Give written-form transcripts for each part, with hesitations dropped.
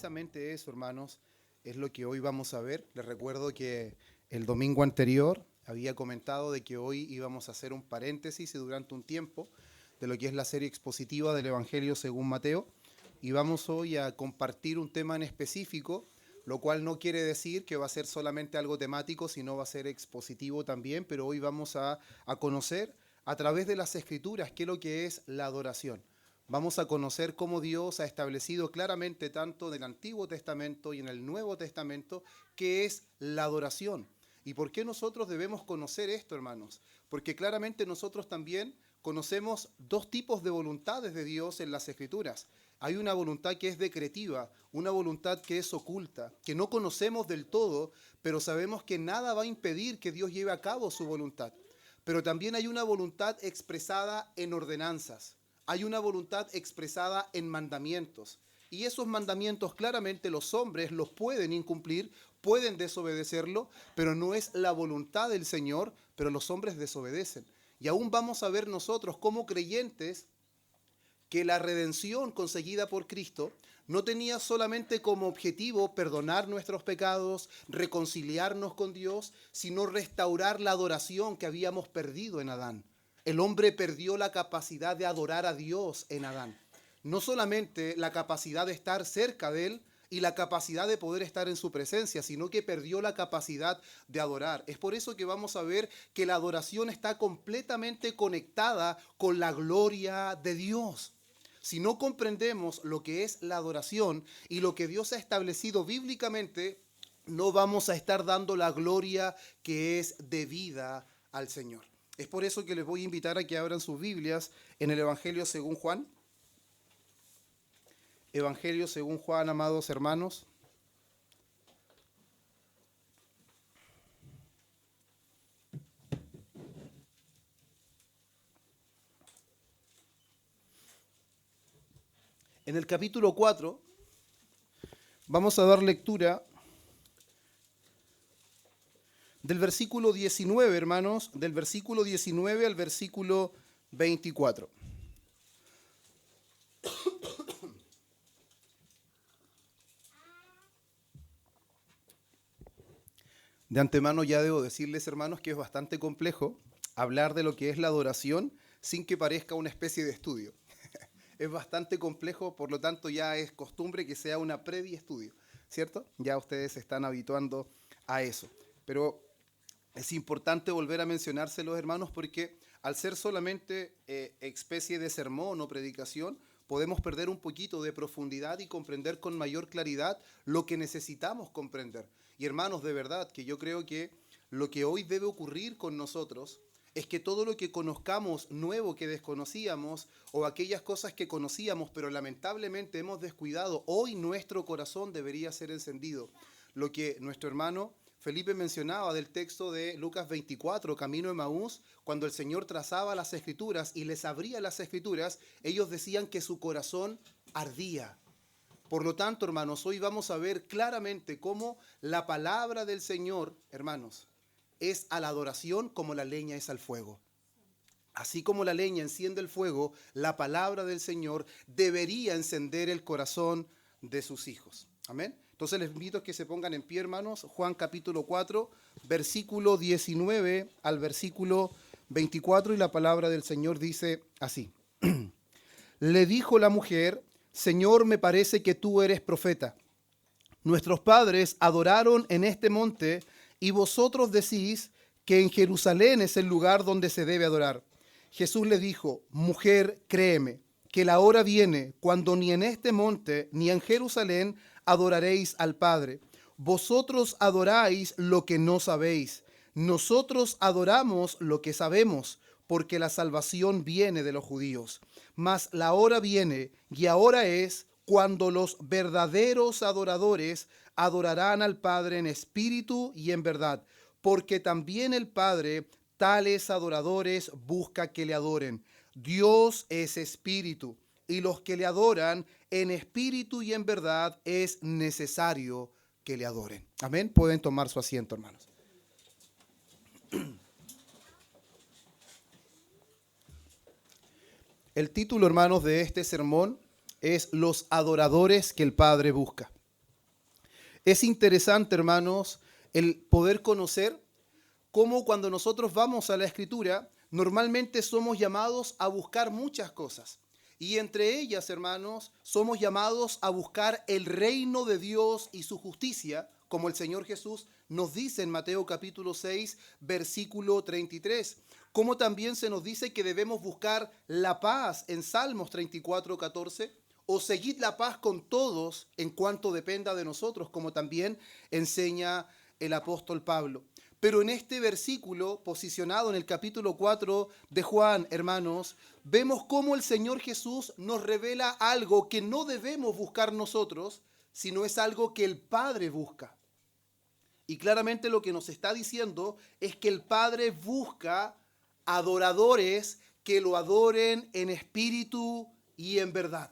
precisamente eso, hermanos, es lo que hoy vamos a ver. Les recuerdo que el domingo anterior había comentado de que hoy íbamos a hacer un paréntesis durante un tiempo de lo que es la serie expositiva del Evangelio según Mateo. Y vamos hoy a compartir un tema en específico, lo cual no quiere decir que va a ser solamente algo temático, sino va a ser expositivo también, pero hoy vamos a conocer a través de las Escrituras qué es lo que es la adoración. Vamos a conocer cómo Dios ha establecido claramente tanto en el Antiguo Testamento y en el Nuevo Testamento qué es la adoración. ¿Y por qué nosotros debemos conocer esto, hermanos? Porque claramente nosotros también conocemos dos tipos de voluntades de Dios en las Escrituras. Hay una voluntad que es decretiva, una voluntad que es oculta, que no conocemos del todo, pero sabemos que nada va a impedir que Dios lleve a cabo su voluntad. Pero también hay una voluntad expresada en ordenanzas. Hay una voluntad expresada en mandamientos. Y esos mandamientos claramente los hombres los pueden incumplir, pueden desobedecerlo, pero no es la voluntad del Señor, pero los hombres desobedecen. Y aún vamos a ver nosotros como creyentes que la redención conseguida por Cristo no tenía solamente como objetivo perdonar nuestros pecados, reconciliarnos con Dios, sino restaurar la adoración que habíamos perdido en Adán. El hombre perdió la capacidad de adorar a Dios en Adán. No solamente la capacidad de estar cerca de Él y la capacidad de poder estar en su presencia, sino que perdió la capacidad de adorar. Es por eso que vamos a ver que la adoración está completamente conectada con la gloria de Dios. Si no comprendemos lo que es la adoración y lo que Dios ha establecido bíblicamente, no vamos a estar dando la gloria que es debida al Señor. Es por eso que les voy a invitar a que abran sus Biblias en el Evangelio según Juan. Evangelio según Juan, amados hermanos. En el capítulo 4 vamos a dar lectura del versículo 19, hermanos, del versículo 19 al versículo 24. De antemano ya debo decirles, hermanos, que es bastante complejo hablar de lo que es la adoración sin que parezca una especie de estudio. Es bastante complejo, por lo tanto ya es costumbre que sea una previa estudio, ¿cierto? Ya ustedes se están habituando a eso. Pero es importante volver a mencionárselos, hermanos, porque al ser solamente especie de sermón o predicación, podemos perder un poquito de profundidad y comprender con mayor claridad lo que necesitamos comprender. Y hermanos, de verdad que yo creo que lo que hoy debe ocurrir con nosotros es que todo lo que conozcamos nuevo que desconocíamos o aquellas cosas que conocíamos pero lamentablemente hemos descuidado, hoy nuestro corazón debería ser encendido. Lo que nuestro hermano Felipe mencionaba del texto de Lucas 24, Camino de Emaús, cuando el Señor trazaba las Escrituras y les abría las Escrituras, ellos decían que su corazón ardía. Por lo tanto, hermanos, hoy vamos a ver claramente cómo la palabra del Señor, hermanos, es a la adoración como la leña es al fuego. Así como la leña enciende el fuego, la palabra del Señor debería encender el corazón de sus hijos. Amén. Entonces les invito a que se pongan en pie, hermanos. Juan capítulo 4, versículo 19 al versículo 24, y la palabra del Señor dice así. Le dijo la mujer: Señor, me parece que tú eres profeta. Nuestros padres adoraron en este monte y vosotros decís que en Jerusalén es el lugar donde se debe adorar. Jesús le dijo: Mujer, créeme, que la hora viene cuando ni en este monte ni en Jerusalén adoraréis al Padre. Vosotros adoráis lo que no sabéis. Nosotros adoramos lo que sabemos, porque la salvación viene de los judíos. Mas la hora viene, y ahora es, cuando los verdaderos adoradores adorarán al Padre en espíritu y en verdad, porque también el Padre tales adoradores busca que le adoren. Dios es espíritu, y los que le adoran en espíritu y en verdad es necesario que le adoren. Amén. Pueden tomar su asiento, hermanos. El título, hermanos, de este sermón es Los adoradores que el Padre busca. Es interesante, hermanos, el poder conocer cómo cuando nosotros vamos a la Escritura, normalmente somos llamados a buscar muchas cosas. Y entre ellas, hermanos, somos llamados a buscar el reino de Dios y su justicia, como el Señor Jesús nos dice en Mateo capítulo 6, versículo 33. Como también se nos dice que debemos buscar la paz en Salmos 34, 14. O seguid la paz con todos en cuanto dependa de nosotros, como también enseña el apóstol Pablo. Pero en este versículo, posicionado en el capítulo 4 de Juan, hermanos, vemos cómo el Señor Jesús nos revela algo que no debemos buscar nosotros, sino es algo que el Padre busca. Y claramente lo que nos está diciendo es que el Padre busca adoradores que lo adoren en espíritu y en verdad.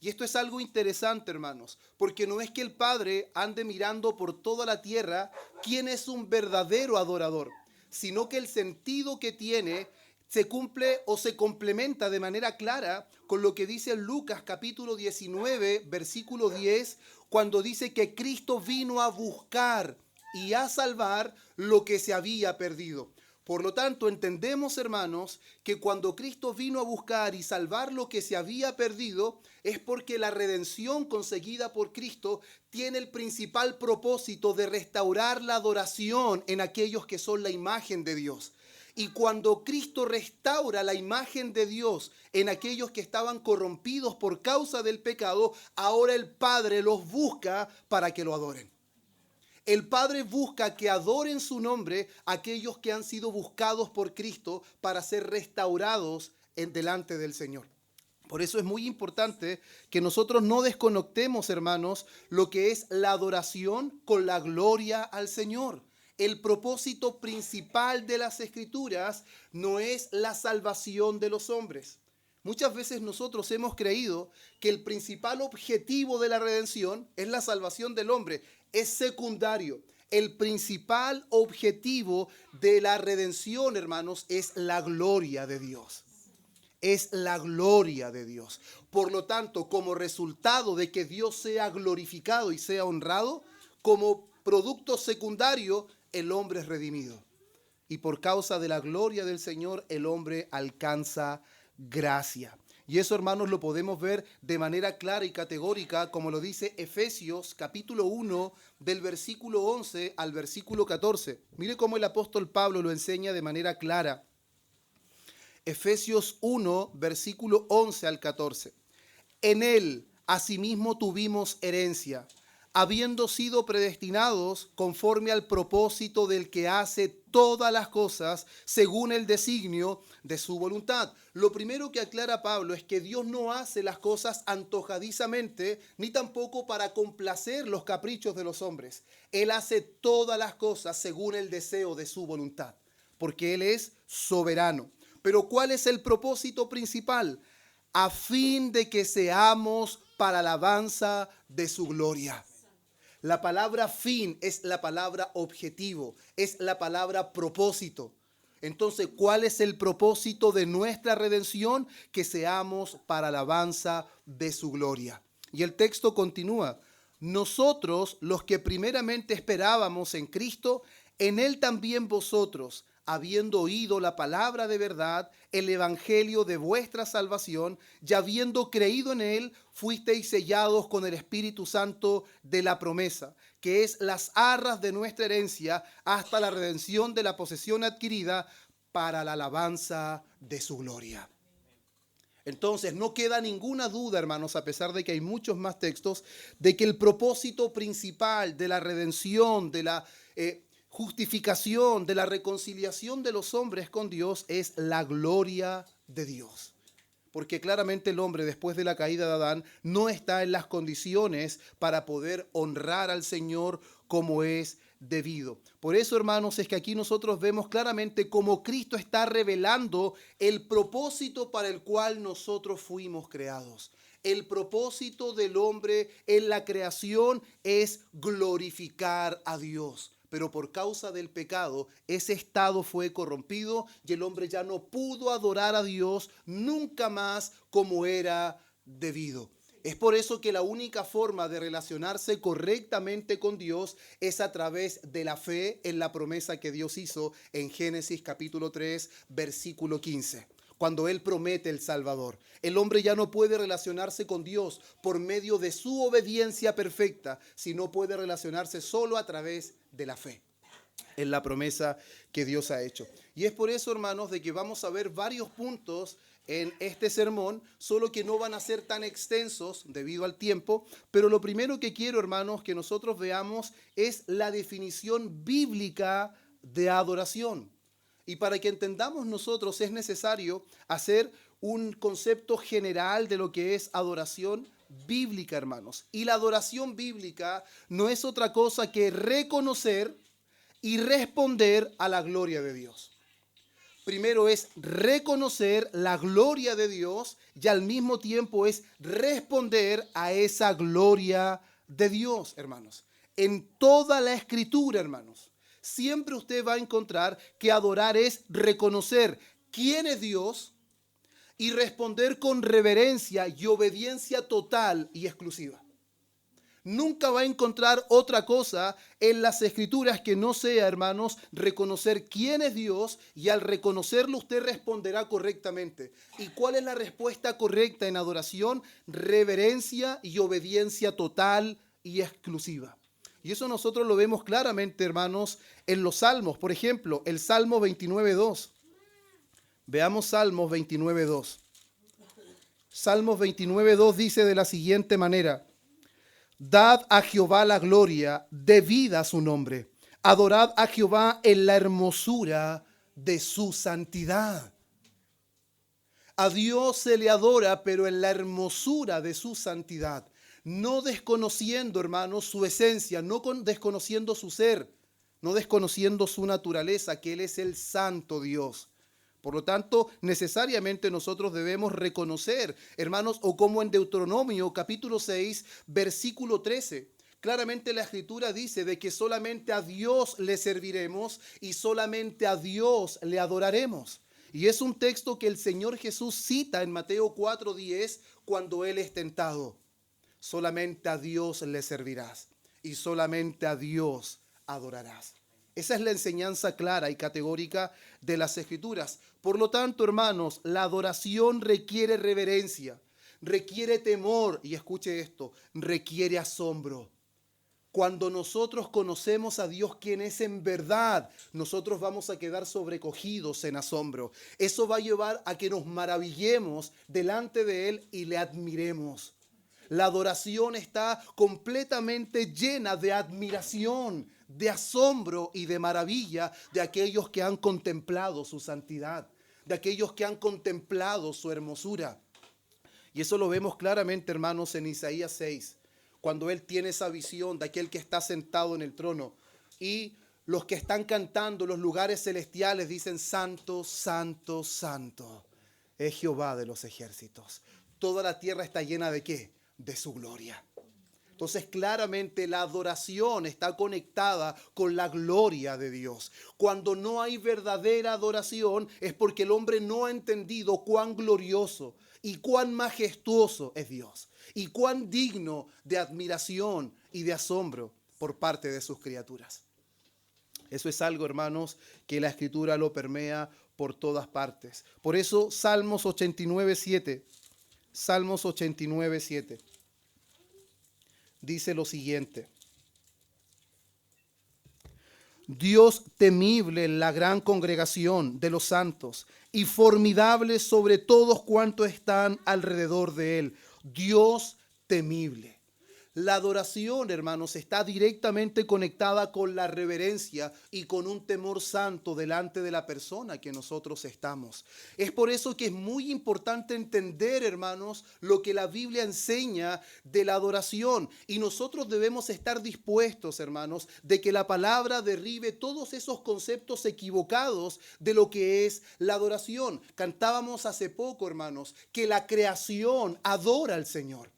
Y esto es algo interesante, hermanos, porque no es que el Padre ande mirando por toda la tierra quién es un verdadero adorador, sino que el sentido que tiene se cumple o se complementa de manera clara con lo que dice Lucas capítulo 19, versículo 10, cuando dice que Cristo vino a buscar y a salvar lo que se había perdido. Por lo tanto, entendemos, hermanos, que cuando Cristo vino a buscar y salvar lo que se había perdido, es porque la redención conseguida por Cristo tiene el principal propósito de restaurar la adoración en aquellos que son la imagen de Dios. Y cuando Cristo restaura la imagen de Dios en aquellos que estaban corrompidos por causa del pecado, ahora el Padre los busca para que lo adoren. El Padre busca que adoren su nombre aquellos que han sido buscados por Cristo para ser restaurados delante del Señor. Por eso es muy importante que nosotros no desconectemos, hermanos, lo que es la adoración con la gloria al Señor. El propósito principal de las Escrituras no es la salvación de los hombres. Muchas veces nosotros hemos creído que el principal objetivo de la redención es la salvación del hombre. Es secundario. El principal objetivo de la redención, hermanos, es la gloria de Dios. Es la gloria de Dios. Por lo tanto, como resultado de que Dios sea glorificado y sea honrado, como producto secundario, el hombre es redimido. Y por causa de la gloria del Señor, el hombre alcanza gracia. Y eso, hermanos, lo podemos ver de manera clara y categórica, como lo dice Efesios capítulo 1, del versículo 11 al versículo 14. Mire cómo el apóstol Pablo lo enseña de manera clara. Efesios 1, versículo 11 al 14. En él, asimismo, tuvimos herencia, habiendo sido predestinados conforme al propósito del que hace todas las cosas según el designio de su voluntad. Lo primero que aclara Pablo es que Dios no hace las cosas antojadizamente, ni tampoco para complacer los caprichos de los hombres. Él hace todas las cosas según el deseo de su voluntad, porque Él es soberano. Pero ¿cuál es el propósito principal? A fin de que seamos para alabanza de su gloria. La palabra fin es la palabra objetivo, es la palabra propósito. Entonces, ¿cuál es el propósito de nuestra redención? Que seamos para alabanza de su gloria. Y el texto continúa. Nosotros, los que primeramente esperábamos en Cristo, en Él también vosotros, habiendo oído la palabra de verdad, el evangelio de vuestra salvación, y habiendo creído en él, fuisteis sellados con el Espíritu Santo de la promesa, que es las arras de nuestra herencia hasta la redención de la posesión adquirida para la alabanza de su gloria. Entonces, no queda ninguna duda, hermanos, a pesar de que hay muchos más textos, de que el propósito principal de la redención, de la justificación, de la reconciliación de los hombres con Dios es la gloria de Dios. Porque claramente el hombre, después de la caída de Adán, no está en las condiciones para poder honrar al Señor como es debido. Por eso, hermanos, es que aquí nosotros vemos claramente cómo Cristo está revelando el propósito para el cual nosotros fuimos creados. El propósito del hombre en la creación es glorificar a Dios. Pero por causa del pecado, ese estado fue corrompido y el hombre ya no pudo adorar a Dios nunca más como era debido. Es por eso que la única forma de relacionarse correctamente con Dios es a través de la fe en la promesa que Dios hizo en Génesis capítulo 3, versículo 15. Cuando Él promete el Salvador. El hombre ya no puede relacionarse con Dios por medio de su obediencia perfecta, sino puede relacionarse solo a través de la fe en la promesa que Dios ha hecho. Y es por eso, hermanos, de que vamos a ver varios puntos en este sermón, solo que no van a ser tan extensos debido al tiempo, pero lo primero que quiero, hermanos, que nosotros veamos es la definición bíblica de adoración. Y para que entendamos nosotros es necesario hacer un concepto general de lo que es adoración bíblica, hermanos. Y la adoración bíblica no es otra cosa que reconocer y responder a la gloria de Dios. Primero es reconocer la gloria de Dios y al mismo tiempo es responder a esa gloria de Dios, hermanos. En toda la Escritura, hermanos, siempre usted va a encontrar que adorar es reconocer quién es Dios y responder con reverencia y obediencia total y exclusiva. Nunca va a encontrar otra cosa en las Escrituras que no sea, hermanos, reconocer quién es Dios y al reconocerlo usted responderá correctamente. ¿Y cuál es la respuesta correcta en adoración? Reverencia y obediencia total y exclusiva. Y eso nosotros lo vemos claramente, hermanos, en los Salmos. Por ejemplo, el Salmo 29.2. Veamos Salmos 29.2. Salmos 29.2 dice de la siguiente manera: Dad a Jehová la gloria debida a su nombre. Adorad a Jehová en la hermosura de su santidad. A Dios se le adora, pero en la hermosura de su santidad. No desconociendo, hermanos, su esencia, no desconociendo su ser, no desconociendo su naturaleza, que Él es el santo Dios. Por lo tanto, necesariamente nosotros debemos reconocer, hermanos, o como en Deuteronomio capítulo 6, versículo 13. Claramente la Escritura dice de que solamente a Dios le serviremos y solamente a Dios le adoraremos. Y es un texto que el Señor Jesús cita en Mateo 4:10 cuando Él es tentado. Solamente a Dios le servirás y solamente a Dios adorarás. Esa es la enseñanza clara y categórica de las Escrituras. Por lo tanto, hermanos, la adoración requiere reverencia, requiere temor, y escuche esto, requiere asombro. Cuando nosotros conocemos a Dios quien es en verdad, nosotros vamos a quedar sobrecogidos en asombro. Eso va a llevar a que nos maravillemos delante de Él y le admiremos. La adoración está completamente llena de admiración, de asombro y de maravilla de aquellos que han contemplado su santidad, de aquellos que han contemplado su hermosura. Y eso lo vemos claramente, hermanos, en Isaías 6, cuando Él tiene esa visión de aquel que está sentado en el trono. Y los que están cantando los lugares celestiales dicen: Santo, santo, santo es Jehová de los ejércitos. Toda la tierra está llena ¿de qué? De su gloria. Entonces, claramente la adoración está conectada con la gloria de Dios. Cuando no hay verdadera adoración es porque el hombre no ha entendido cuán glorioso y cuán majestuoso es Dios y cuán digno de admiración y de asombro por parte de sus criaturas. Eso es algo, hermanos, que la Escritura lo permea por todas partes. Por eso, Salmos 89:7. Salmos 89:7. Dice lo siguiente: Dios temible en la gran congregación de los santos y formidable sobre todos cuantos están alrededor de él. Dios temible. La adoración, hermanos, está directamente conectada con la reverencia y con un temor santo delante de la persona que nosotros estamos. Es por eso que es muy importante entender, hermanos, lo que la Biblia enseña de la adoración. Y nosotros debemos estar dispuestos, hermanos, de que la palabra derribe todos esos conceptos equivocados de lo que es la adoración. Cantábamos hace poco, hermanos, que la creación adora al Señor.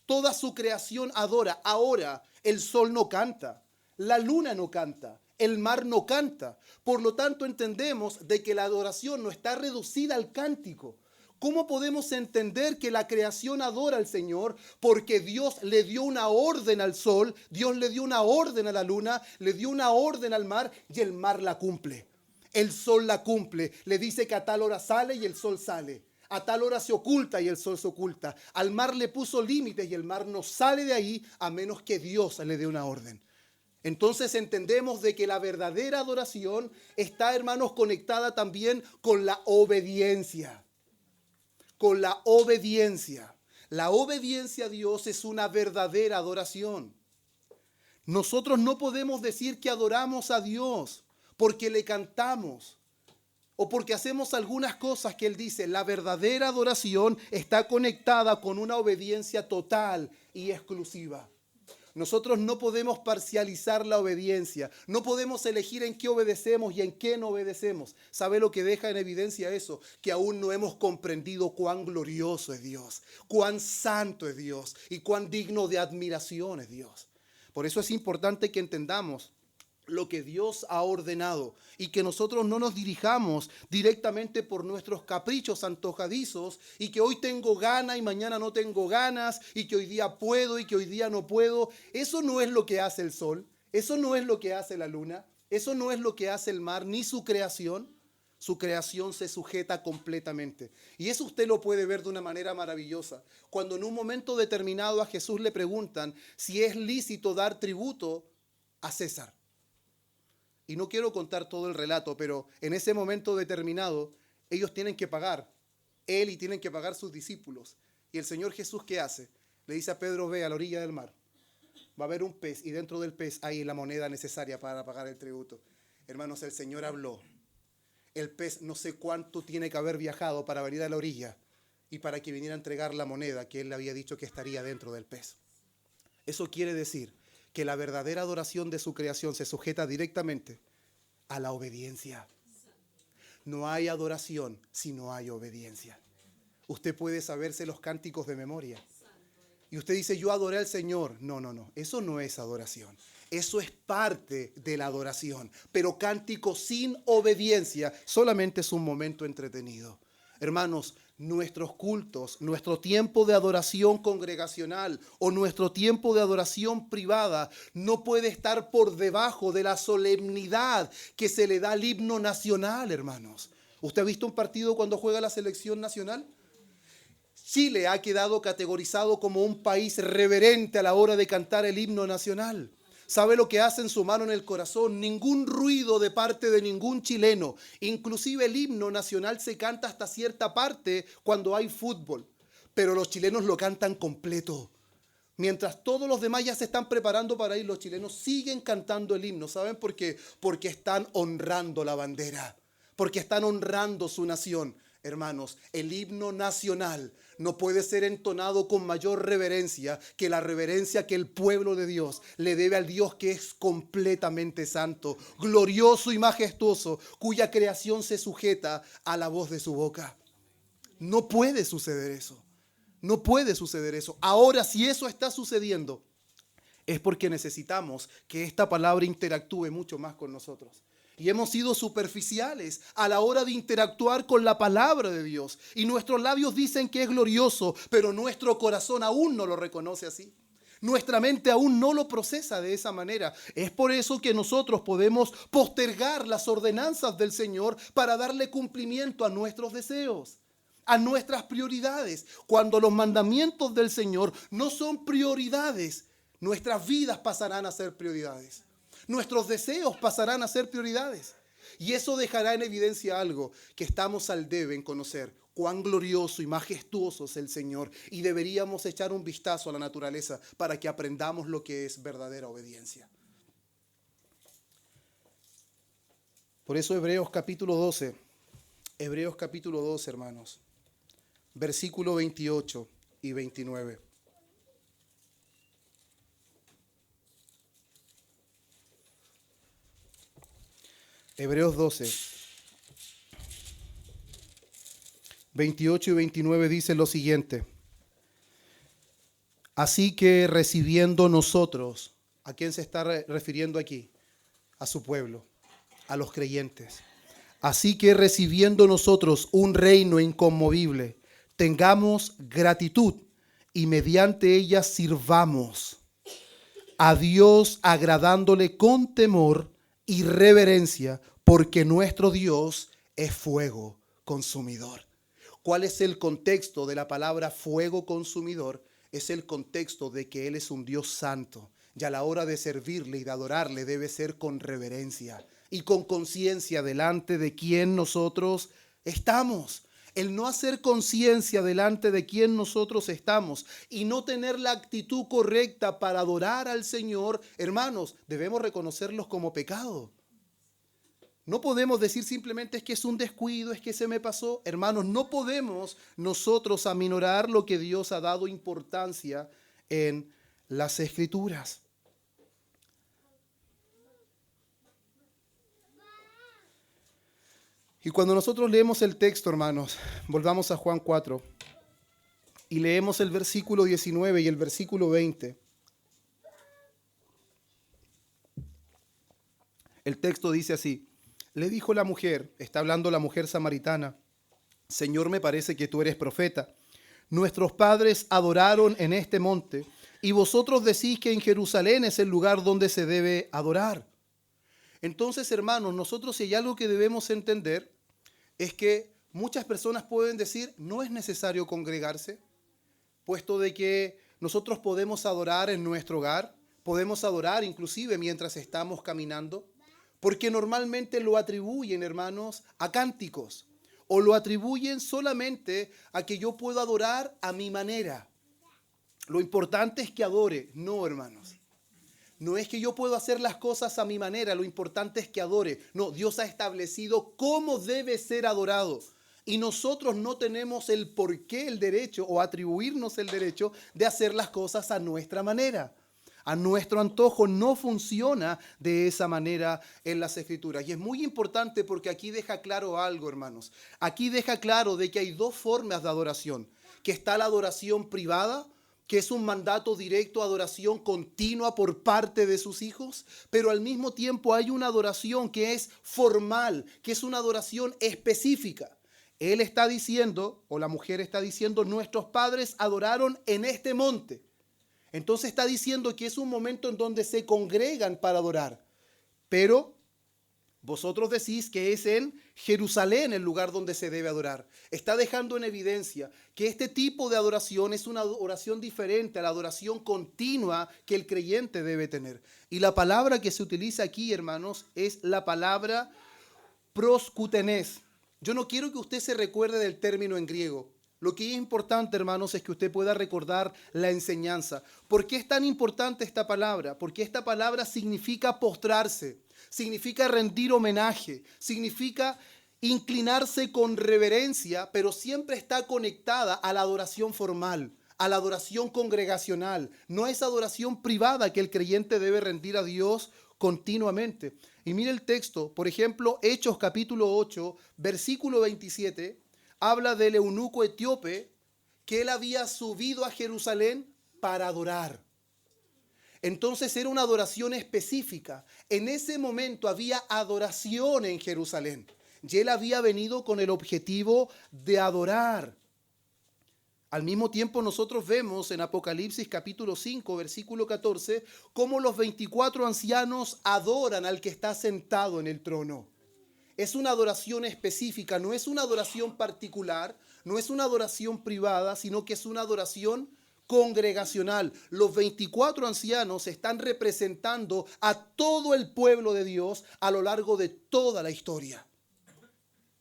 Toda su creación adora. Ahora el sol no canta, la luna no canta, el mar no canta. Por lo tanto, entendemos de que la adoración no está reducida al cántico. ¿Cómo podemos entender que la creación adora al Señor? Porque Dios le dio una orden al sol, Dios le dio una orden a la luna, le dio una orden al mar y el mar la cumple. El sol la cumple. Le dice que a tal hora sale y el sol sale. A tal hora se oculta y el sol se oculta. Al mar le puso límites y el mar no sale de ahí a menos que Dios le dé una orden. Entonces entendemos de que la verdadera adoración está, hermanos, conectada también con la obediencia. Con la obediencia. La obediencia a Dios es una verdadera adoración. Nosotros no podemos decir que adoramos a Dios porque le cantamos o porque hacemos algunas cosas que Él dice. La verdadera adoración está conectada con una obediencia total y exclusiva. Nosotros no podemos parcializar la obediencia. No podemos elegir en qué obedecemos y en qué no obedecemos. ¿Sabe lo que deja en evidencia eso? Que aún no hemos comprendido cuán glorioso es Dios, cuán santo es Dios y cuán digno de admiración es Dios. Por eso es importante que entendamos lo que Dios ha ordenado y que nosotros no nos dirijamos directamente por nuestros caprichos antojadizos y que hoy tengo ganas y mañana no tengo ganas y que hoy día puedo y que hoy día no puedo. Eso no es lo que hace el sol, eso no es lo que hace la luna, eso no es lo que hace el mar ni su creación. Su creación se sujeta completamente. Y eso usted lo puede ver de una manera maravillosa. Cuando en un momento determinado a Jesús le preguntan si es lícito dar tributo a César. Y no quiero contar todo el relato, pero en ese momento determinado, ellos tienen que pagar. Él y tienen que pagar sus discípulos. Y el Señor Jesús, ¿qué hace? Le dice a Pedro, ve a la orilla del mar. Va a haber un pez y dentro del pez hay la moneda necesaria para pagar el tributo. Hermanos, el Señor habló. El pez no sé cuánto tiene que haber viajado para venir a la orilla y para que viniera a entregar la moneda que Él le había dicho que estaría dentro del pez. Eso quiere decir que la verdadera adoración de su creación se sujeta directamente a la obediencia. No hay adoración si no hay obediencia. Usted puede saberse los cánticos de memoria. Y usted dice, yo adoré al Señor. No. Eso no es adoración. Eso es parte de la adoración. Pero cántico sin obediencia solamente es un momento entretenido. Hermanos, nuestros cultos, nuestro tiempo de adoración congregacional o nuestro tiempo de adoración privada no puede estar por debajo de la solemnidad que se le da al himno nacional, hermanos. ¿Usted ha visto un partido cuando juega la selección nacional? Chile ha quedado categorizado como un país reverente a la hora de cantar el himno nacional. ¿Sabe lo que hace en su mano en el corazón? Ningún ruido de parte de ningún chileno. Inclusive el himno nacional se canta hasta cierta parte cuando hay fútbol. Pero los chilenos lo cantan completo. Mientras todos los demás ya se están preparando para ir, los chilenos siguen cantando el himno. ¿Saben por qué? Porque están honrando la bandera. Porque están honrando su nación. Hermanos, el himno nacional no puede ser entonado con mayor reverencia que la reverencia que el pueblo de Dios le debe al Dios que es completamente santo, glorioso y majestuoso, cuya creación se sujeta a la voz de su boca. No puede suceder eso. No puede suceder eso. Ahora, si eso está sucediendo, es porque necesitamos que esta palabra interactúe mucho más con nosotros. Y hemos sido superficiales a la hora de interactuar con la palabra de Dios. Y nuestros labios dicen que es glorioso, pero nuestro corazón aún no lo reconoce así. Nuestra mente aún no lo procesa de esa manera. Es por eso que nosotros podemos postergar las ordenanzas del Señor para darle cumplimiento a nuestros deseos, a nuestras prioridades. Cuando los mandamientos del Señor no son prioridades, nuestras vidas pasarán a ser prioridades. Nuestros deseos pasarán a ser prioridades. Y eso dejará en evidencia algo, que estamos al debe en conocer cuán glorioso y majestuoso es el Señor. Y deberíamos echar un vistazo a la naturaleza para que aprendamos lo que es verdadera obediencia. Por eso Hebreos capítulo 12, hermanos, versículo 28 y 29. Hebreos 12, 28 y 29 dice lo siguiente. Así que recibiendo nosotros, ¿a quién se está refiriendo aquí? A su pueblo, a los creyentes. Así que recibiendo nosotros un reino inconmovible, tengamos gratitud y mediante ella sirvamos a Dios agradándole con temor y reverencia, porque nuestro Dios es fuego consumidor. ¿Cuál es el contexto de la palabra fuego consumidor? Es el contexto de que Él es un Dios santo y a la hora de servirle y de adorarle debe ser con reverencia y con conciencia delante de quien nosotros estamos. El no hacer conciencia delante de quien nosotros estamos y no tener la actitud correcta para adorar al Señor, hermanos, debemos reconocerlos como pecado. No podemos decir simplemente es que es un descuido, es que se me pasó. Hermanos, no podemos nosotros aminorar lo que Dios ha dado importancia en las Escrituras. Y cuando nosotros leemos el texto, hermanos, volvamos a Juan 4 y leemos el versículo 19 y el versículo 20. El texto dice así: le dijo la mujer, está hablando la mujer samaritana, Señor, me parece que tú eres profeta. Nuestros padres adoraron en este monte y vosotros decís que en Jerusalén es el lugar donde se debe adorar. Entonces, hermanos, nosotros si hay algo que debemos entender es que muchas personas pueden decir no es necesario congregarse, puesto de que nosotros podemos adorar en nuestro hogar, podemos adorar inclusive mientras estamos caminando, porque normalmente lo atribuyen, hermanos, a cánticos, o lo atribuyen solamente a que yo puedo adorar a mi manera. Lo importante es que adore. No, hermanos. No es que yo puedo hacer las cosas a mi manera, lo importante es que adore. No, Dios ha establecido cómo debe ser adorado. Y nosotros no tenemos el porqué, el derecho o atribuirnos el derecho de hacer las cosas a nuestra manera. A nuestro antojo no funciona de esa manera en las Escrituras. Y es muy importante porque aquí deja claro algo, hermanos. Aquí deja claro de que hay dos formas de adoración. Que está la adoración privada, que es un mandato directo, adoración continua por parte de sus hijos, pero al mismo tiempo hay una adoración que es formal, que es una adoración específica. Él está diciendo, o la mujer está diciendo, nuestros padres adoraron en este monte. Entonces está diciendo que es un momento en donde se congregan para adorar, pero vosotros decís que es en Jerusalén el lugar donde se debe adorar. Está dejando en evidencia que este tipo de adoración es una oración diferente a la adoración continua que el creyente debe tener. Y la palabra que se utiliza aquí, hermanos, es la palabra proskutenes. Yo no quiero que usted se recuerde del término en griego. Lo que es importante, hermanos, es que usted pueda recordar la enseñanza. ¿Por qué es tan importante esta palabra? Porque esta palabra significa postrarse, significa rendir homenaje, significa inclinarse con reverencia, pero siempre está conectada a la adoración formal, a la adoración congregacional. No es adoración privada que el creyente debe rendir a Dios continuamente. Y mire el texto, por ejemplo, Hechos capítulo 8, versículo 27, habla del eunuco etíope que él había subido a Jerusalén para adorar. Entonces era una adoración específica. En ese momento había adoración en Jerusalén. Y él había venido con el objetivo de adorar. Al mismo tiempo nosotros vemos en Apocalipsis capítulo 5, versículo 14, cómo los 24 ancianos adoran al que está sentado en el trono. Es una adoración específica, no es una adoración particular, no es una adoración privada, sino que es una adoración congregacional. Los 24 ancianos están representando a todo el pueblo de Dios a lo largo de toda la historia.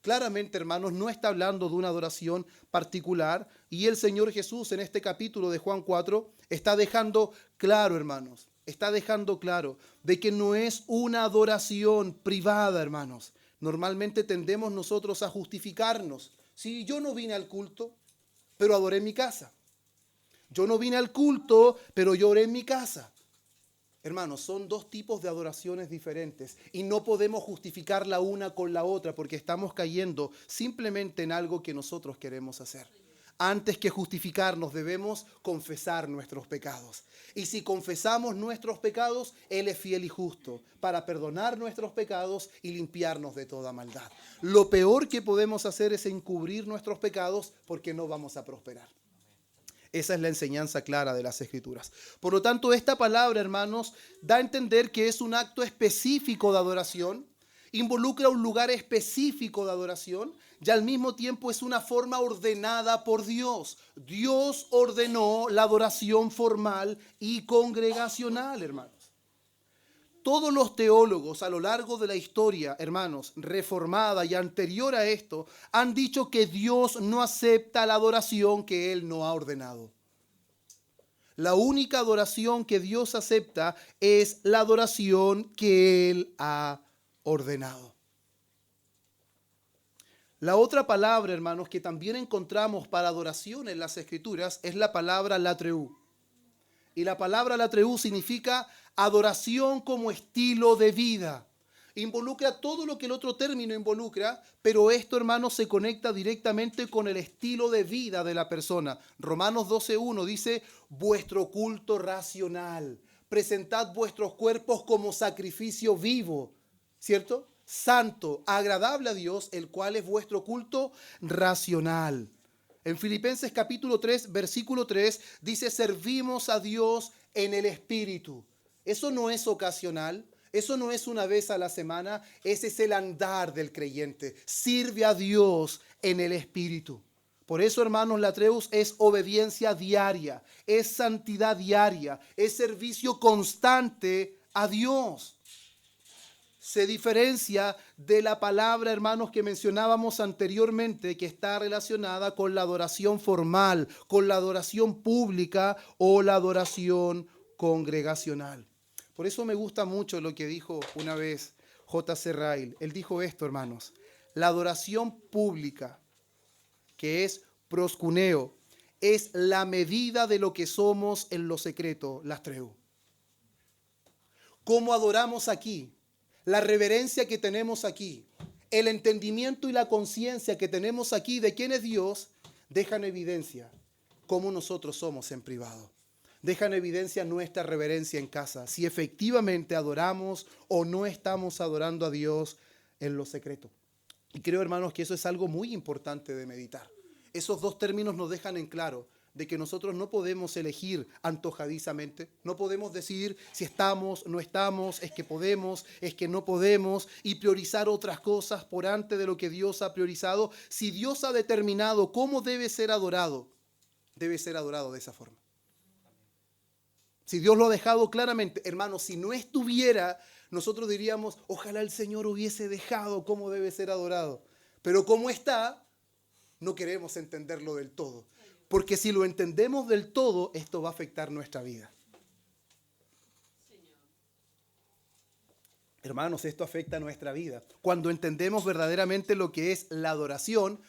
Claramente, hermanos, no está hablando de una adoración particular y el Señor Jesús en este capítulo de Juan 4 está dejando claro, hermanos, está dejando claro de que no es una adoración privada, hermanos. Normalmente tendemos nosotros a justificarnos. Sí, yo no vine al culto, pero adoré en mi casa. Yo no vine al culto, pero yo oré en mi casa. Hermanos, son dos tipos de adoraciones diferentes y no podemos justificar la una con la otra porque estamos cayendo simplemente en algo que nosotros queremos hacer. Antes que justificarnos, debemos confesar nuestros pecados. Y si confesamos nuestros pecados, Él es fiel y justo para perdonar nuestros pecados y limpiarnos de toda maldad. Lo peor que podemos hacer es encubrir nuestros pecados porque no vamos a prosperar. Esa es la enseñanza clara de las Escrituras. Por lo tanto, esta palabra, hermanos, da a entender que es un acto específico de adoración, involucra un lugar específico de adoración y al mismo tiempo es una forma ordenada por Dios. Dios ordenó la adoración formal y congregacional, hermanos. Todos los teólogos a lo largo de la historia, hermanos, reformada y anterior a esto, han dicho que Dios no acepta la adoración que Él no ha ordenado. La única adoración que Dios acepta es la adoración que Él ha ordenado. La otra palabra, hermanos, que también encontramos para adoración en las Escrituras es la palabra latreu. Y la palabra latreu significa adoración como estilo de vida. Involucra todo lo que el otro término involucra, pero esto, hermanos, se conecta directamente con el estilo de vida de la persona. Romanos 12:1 dice, vuestro culto racional, presentad vuestros cuerpos como sacrificio vivo, ¿cierto? Santo, agradable a Dios, el cual es vuestro culto racional. En Filipenses capítulo 3, versículo 3, dice, servimos a Dios en el Espíritu. Eso no es ocasional, eso no es una vez a la semana, ese es el andar del creyente. Sirve a Dios en el Espíritu. Por eso, hermanos, latreus es obediencia diaria, es santidad diaria, es servicio constante a Dios. Se diferencia de la palabra, hermanos, que mencionábamos anteriormente, que está relacionada con la adoración formal, con la adoración pública o la adoración congregacional. Por eso me gusta mucho lo que dijo una vez J.C. Ryle. Él dijo esto, hermanos, la adoración pública, que es proscuneo, es la medida de lo que somos en lo secreto, lastreu. ¿Cómo adoramos aquí? La reverencia que tenemos aquí, el entendimiento y la conciencia que tenemos aquí de quién es Dios, dejan evidencia cómo nosotros somos en privado. Dejan evidencia nuestra reverencia en casa, si efectivamente adoramos o no estamos adorando a Dios en lo secreto. Y creo, hermanos, que eso es algo muy importante de meditar. Esos dos términos nos dejan en claro de que nosotros no podemos elegir antojadizamente, no podemos decidir si estamos, no estamos, es que podemos, es que no podemos, y priorizar otras cosas por antes de lo que Dios ha priorizado. Si Dios ha determinado cómo debe ser adorado de esa forma. Si Dios lo ha dejado claramente, hermanos, si no estuviera, nosotros diríamos, ojalá el Señor hubiese dejado cómo debe ser adorado. Pero como está, no queremos entenderlo del todo. Porque si lo entendemos del todo, esto va a afectar nuestra vida. Hermanos, esto afecta nuestra vida. Cuando entendemos verdaderamente lo que es la adoración,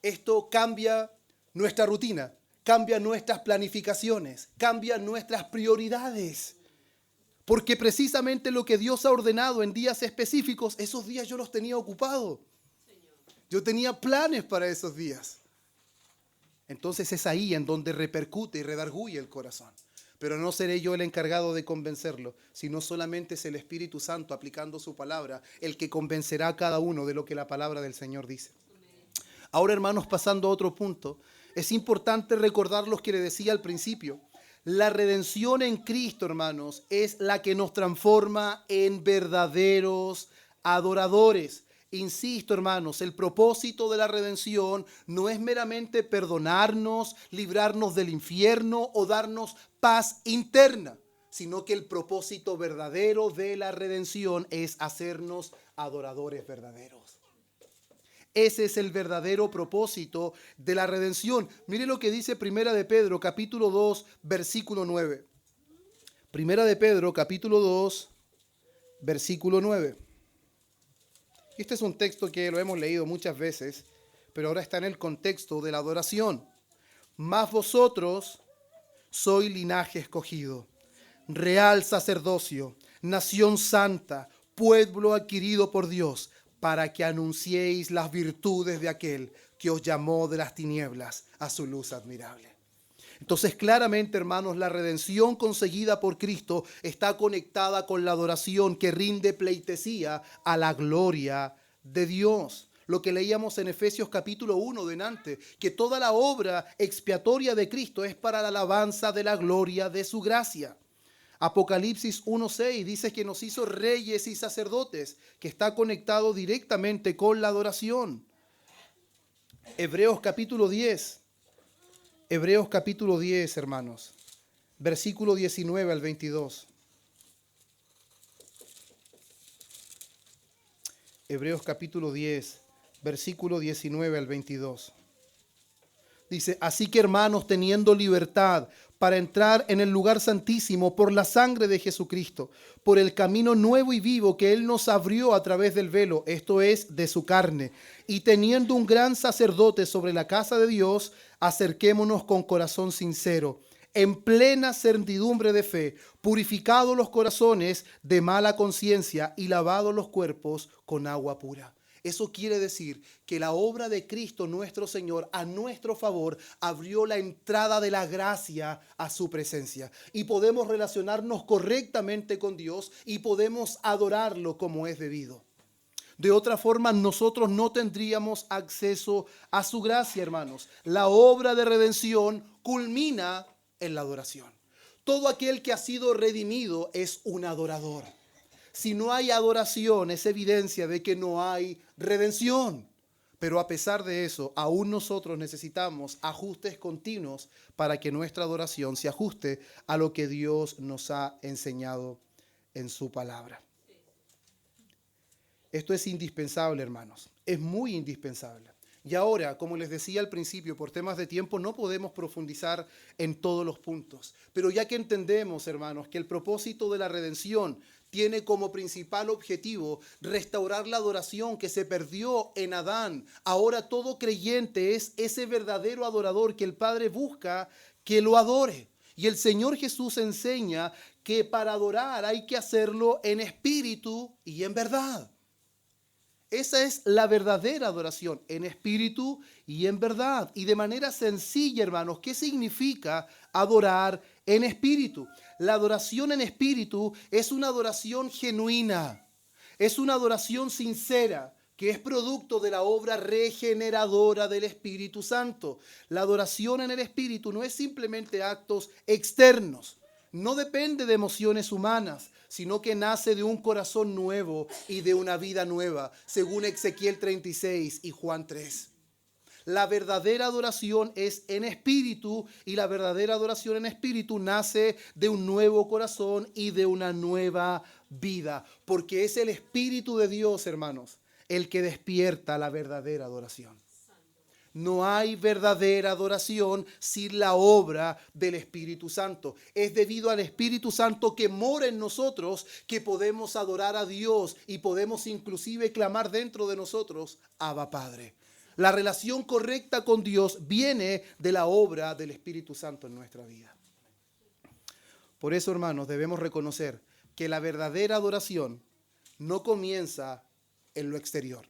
esto cambia nuestra rutina, cambia nuestras planificaciones, cambia nuestras prioridades. Porque precisamente lo que Dios ha ordenado en días específicos, esos días yo los tenía ocupados. Yo tenía planes para esos días. Entonces es ahí en donde repercute y redarguye el corazón. Pero no seré yo el encargado de convencerlo, sino solamente es el Espíritu Santo aplicando su palabra, el que convencerá a cada uno de lo que la palabra del Señor dice. Ahora, hermanos, pasando a otro punto, es importante recordar lo que le decía al principio. La redención en Cristo, hermanos, es la que nos transforma en verdaderos adoradores. Insisto, hermanos, el propósito de la redención no es meramente perdonarnos, librarnos del infierno o darnos paz interna, sino que el propósito verdadero de la redención es hacernos adoradores verdaderos. Ese es el verdadero propósito de la redención. Mire lo que dice Primera de Pedro, capítulo 2, versículo 9. Primera de Pedro, capítulo 2, versículo 9. Este es un texto que lo hemos leído muchas veces, pero ahora está en el contexto de la adoración. Mas vosotros sois linaje escogido, real sacerdocio, nación santa, pueblo adquirido por Dios, para que anunciéis las virtudes de aquel que os llamó de las tinieblas a su luz admirable. Entonces, claramente, hermanos, la redención conseguida por Cristo está conectada con la adoración que rinde pleitesía a la gloria de Dios. Lo que leíamos en Efesios capítulo 1 delante, que toda la obra expiatoria de Cristo es para la alabanza de la gloria de su gracia. Apocalipsis 1:6 dice que nos hizo reyes y sacerdotes, que está conectado directamente con la adoración. Hebreos capítulo 10, hermanos, versículo 19 al 22. Hebreos capítulo 10, versículo 19 al 22. Dice, así que hermanos, teniendo libertad para entrar en el lugar santísimo por la sangre de Jesucristo, por el camino nuevo y vivo que Él nos abrió a través del velo, esto es, de su carne, y teniendo un gran sacerdote sobre la casa de Dios, acerquémonos con corazón sincero, en plena certidumbre de fe, purificados los corazones de mala conciencia y lavados los cuerpos con agua pura. Eso quiere decir que la obra de Cristo nuestro Señor a nuestro favor abrió la entrada de la gracia a su presencia. Y podemos relacionarnos correctamente con Dios y podemos adorarlo como es debido. De otra forma, nosotros no tendríamos acceso a su gracia, hermanos. La obra de redención culmina en la adoración. Todo aquel que ha sido redimido es un adorador. Si no hay adoración, es evidencia de que no hay redención. Pero a pesar de eso, aún nosotros necesitamos ajustes continuos para que nuestra adoración se ajuste a lo que Dios nos ha enseñado en su palabra. Esto es indispensable, hermanos. Es muy indispensable. Y ahora, como les decía al principio, por temas de tiempo no podemos profundizar en todos los puntos. Pero ya que entendemos, hermanos, que el propósito de la redención tiene como principal objetivo restaurar la adoración que se perdió en Adán. Ahora todo creyente es ese verdadero adorador que el Padre busca que lo adore. Y el Señor Jesús enseña que para adorar hay que hacerlo en espíritu y en verdad. Esa es la verdadera adoración, en espíritu y en verdad. Y de manera sencilla, hermanos, ¿qué significa adorar en espíritu? La adoración en espíritu es una adoración genuina, es una adoración sincera, que es producto de la obra regeneradora del Espíritu Santo. La adoración en el espíritu no es simplemente actos externos, no depende de emociones humanas, sino que nace de un corazón nuevo y de una vida nueva, según Ezequiel 36 y Juan 3. La verdadera adoración es en espíritu y la verdadera adoración en espíritu nace de un nuevo corazón y de una nueva vida, porque es el Espíritu de Dios, hermanos, el que despierta la verdadera adoración. No hay verdadera adoración sin la obra del Espíritu Santo. Es debido al Espíritu Santo que mora en nosotros que podemos adorar a Dios y podemos inclusive clamar dentro de nosotros, Abba Padre. La relación correcta con Dios viene de la obra del Espíritu Santo en nuestra vida. Por eso, hermanos, debemos reconocer que la verdadera adoración no comienza en lo exterior.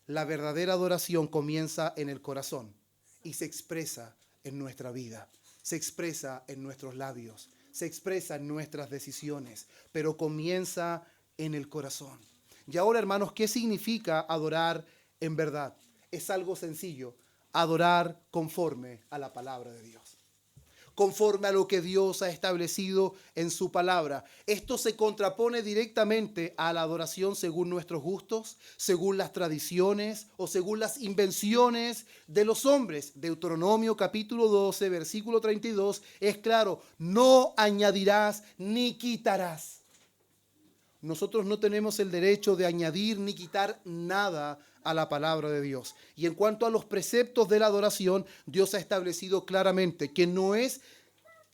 La verdadera adoración comienza en el corazón y se expresa en nuestra vida, se expresa en nuestros labios, se expresa en nuestras decisiones, pero comienza en el corazón. Y ahora, hermanos, ¿qué significa adorar en verdad? Es algo sencillo, adorar conforme a la palabra de Dios. Conforme a lo que Dios ha establecido en su palabra. Esto se contrapone directamente a la adoración según nuestros gustos, según las tradiciones o según las invenciones de los hombres. Deuteronomio capítulo 12, versículo 32 es claro, no añadirás ni quitarás. Nosotros no tenemos el derecho de añadir ni quitar nada a la palabra de Dios. Y en cuanto a los preceptos de la adoración, Dios ha establecido claramente que no es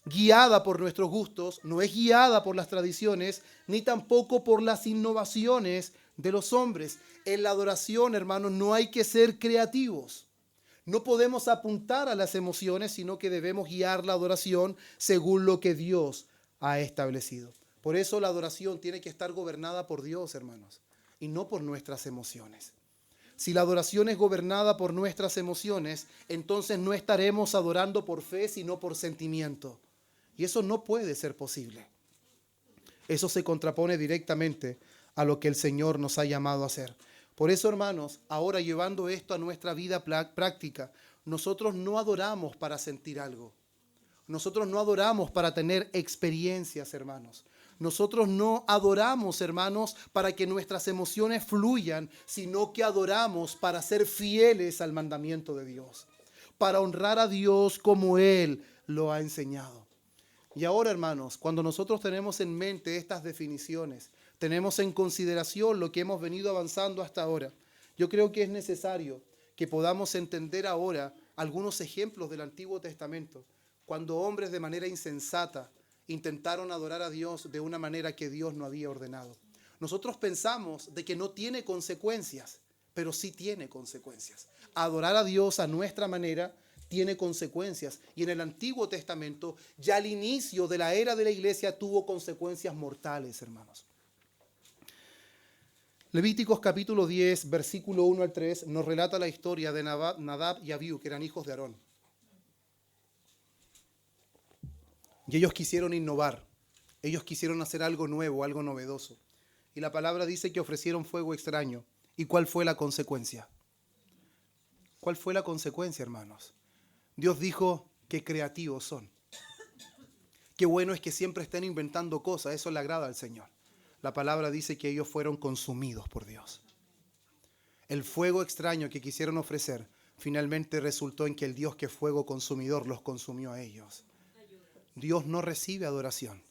guiada por nuestros gustos, no es guiada por las tradiciones, ni tampoco por las innovaciones de los hombres. En la adoración, hermanos, no hay que ser creativos. No podemos apuntar a las emociones, sino que debemos guiar la adoración según lo que Dios ha establecido. Por eso la adoración tiene que estar gobernada por Dios, hermanos, y no por nuestras emociones. Si la adoración es gobernada por nuestras emociones, entonces no estaremos adorando por fe, sino por sentimiento. Y eso no puede ser posible. Eso se contrapone directamente a lo que el Señor nos ha llamado a hacer. Por eso, hermanos, ahora llevando esto a nuestra vida práctica, nosotros no adoramos para sentir algo. Nosotros no adoramos para tener experiencias, hermanos. Nosotros no adoramos, hermanos, para que nuestras emociones fluyan, sino que adoramos para ser fieles al mandamiento de Dios, para honrar a Dios como Él lo ha enseñado. Y ahora, hermanos, cuando nosotros tenemos en mente estas definiciones, tenemos en consideración lo que hemos venido avanzando hasta ahora, yo creo que es necesario que podamos entender ahora algunos ejemplos del Antiguo Testamento, cuando hombres de manera insensata intentaron adorar a Dios de una manera que Dios no había ordenado. Nosotros pensamos de que no tiene consecuencias, pero sí tiene consecuencias. Adorar a Dios a nuestra manera tiene consecuencias. Y en el Antiguo Testamento, ya al inicio de la era de la iglesia, tuvo consecuencias mortales, hermanos. Levíticos capítulo 10, versículo 1 al 3, nos relata la historia de Nadab y Abiú, que eran hijos de Aarón. Y ellos quisieron innovar, ellos quisieron hacer algo nuevo, algo novedoso. Y la palabra dice que ofrecieron fuego extraño. ¿Y cuál fue la consecuencia? ¿Cuál fue la consecuencia, hermanos? Dios dijo, qué creativos son. Qué bueno es que siempre estén inventando cosas, eso le agrada al Señor. La palabra dice que ellos fueron consumidos por Dios. El fuego extraño que quisieron ofrecer finalmente resultó en que el Dios que es fuego consumidor los consumió a ellos. Dios no recibe adoración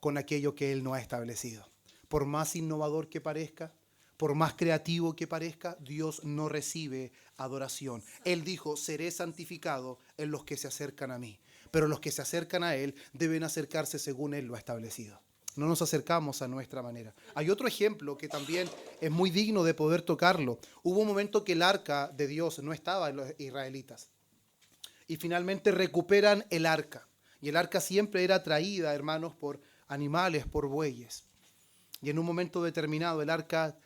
con aquello que Él no ha establecido. Por más innovador que parezca, por más creativo que parezca, Dios no recibe adoración. Él dijo, seré santificado en los que se acercan a mí. Pero los que se acercan a Él deben acercarse según Él lo ha establecido. No nos acercamos a nuestra manera. Hay otro ejemplo que también es muy digno de poder tocarlo. Hubo un momento que el arca de Dios no estaba en los israelitas. Y finalmente recuperan el arca. Y el arca siempre era traída, hermanos, por animales, por bueyes. Y en un momento determinado el arca,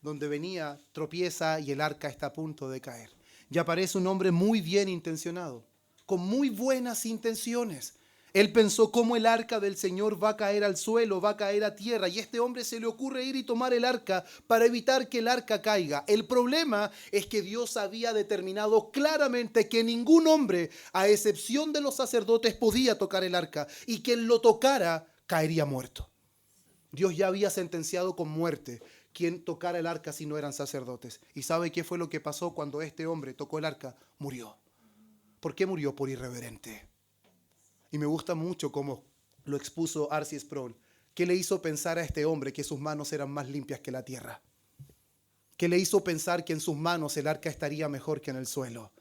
donde venía, tropieza y el arca está a punto de caer. Y aparece un hombre muy bien intencionado, con muy buenas intenciones. Él pensó cómo el arca del Señor va a caer al suelo, va a caer a tierra. Y a este hombre se le ocurre ir y tomar el arca para evitar que el arca caiga. El problema es que Dios había determinado claramente que ningún hombre, a excepción de los sacerdotes, podía tocar el arca. Y quien lo tocara caería muerto. Dios ya había sentenciado con muerte quien tocara el arca si no eran sacerdotes. ¿Y sabe qué fue lo que pasó cuando este hombre tocó el arca? Murió. ¿Por qué murió? Por irreverente. Y me gusta mucho cómo lo expuso R.C. Sproul. ¿Qué le hizo pensar a este hombre que sus manos eran más limpias que la tierra? ¿Qué le hizo pensar que en sus manos el arca estaría mejor que en el suelo?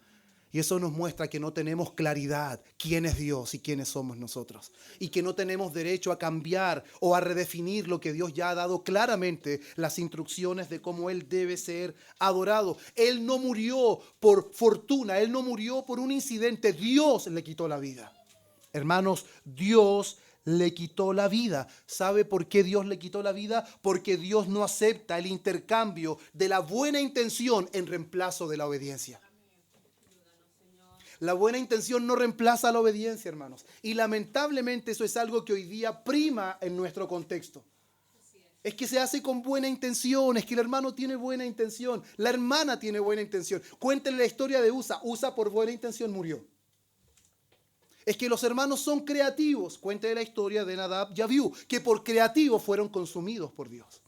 Y eso nos muestra que no tenemos claridad quién es Dios y quiénes somos nosotros. Y que no tenemos derecho a cambiar o a redefinir lo que Dios ya ha dado claramente, las instrucciones de cómo Él debe ser adorado. Él no murió por fortuna, Él no murió por un incidente. Dios le quitó la vida. Hermanos, Dios le quitó la vida. ¿Sabe por qué Dios le quitó la vida? Porque Dios no acepta el intercambio de la buena intención en reemplazo de la obediencia. La buena intención no reemplaza la obediencia, hermanos. Y lamentablemente eso es algo que hoy día prima en nuestro contexto. Es que se hace con buena intención, es que el hermano tiene buena intención, la hermana tiene buena intención. Cuéntenle la historia de Usa. Usa por buena intención murió. Es que los hermanos son creativos. Cuéntale la historia de Nadab y Abiú, que por creativos fueron consumidos por Dios.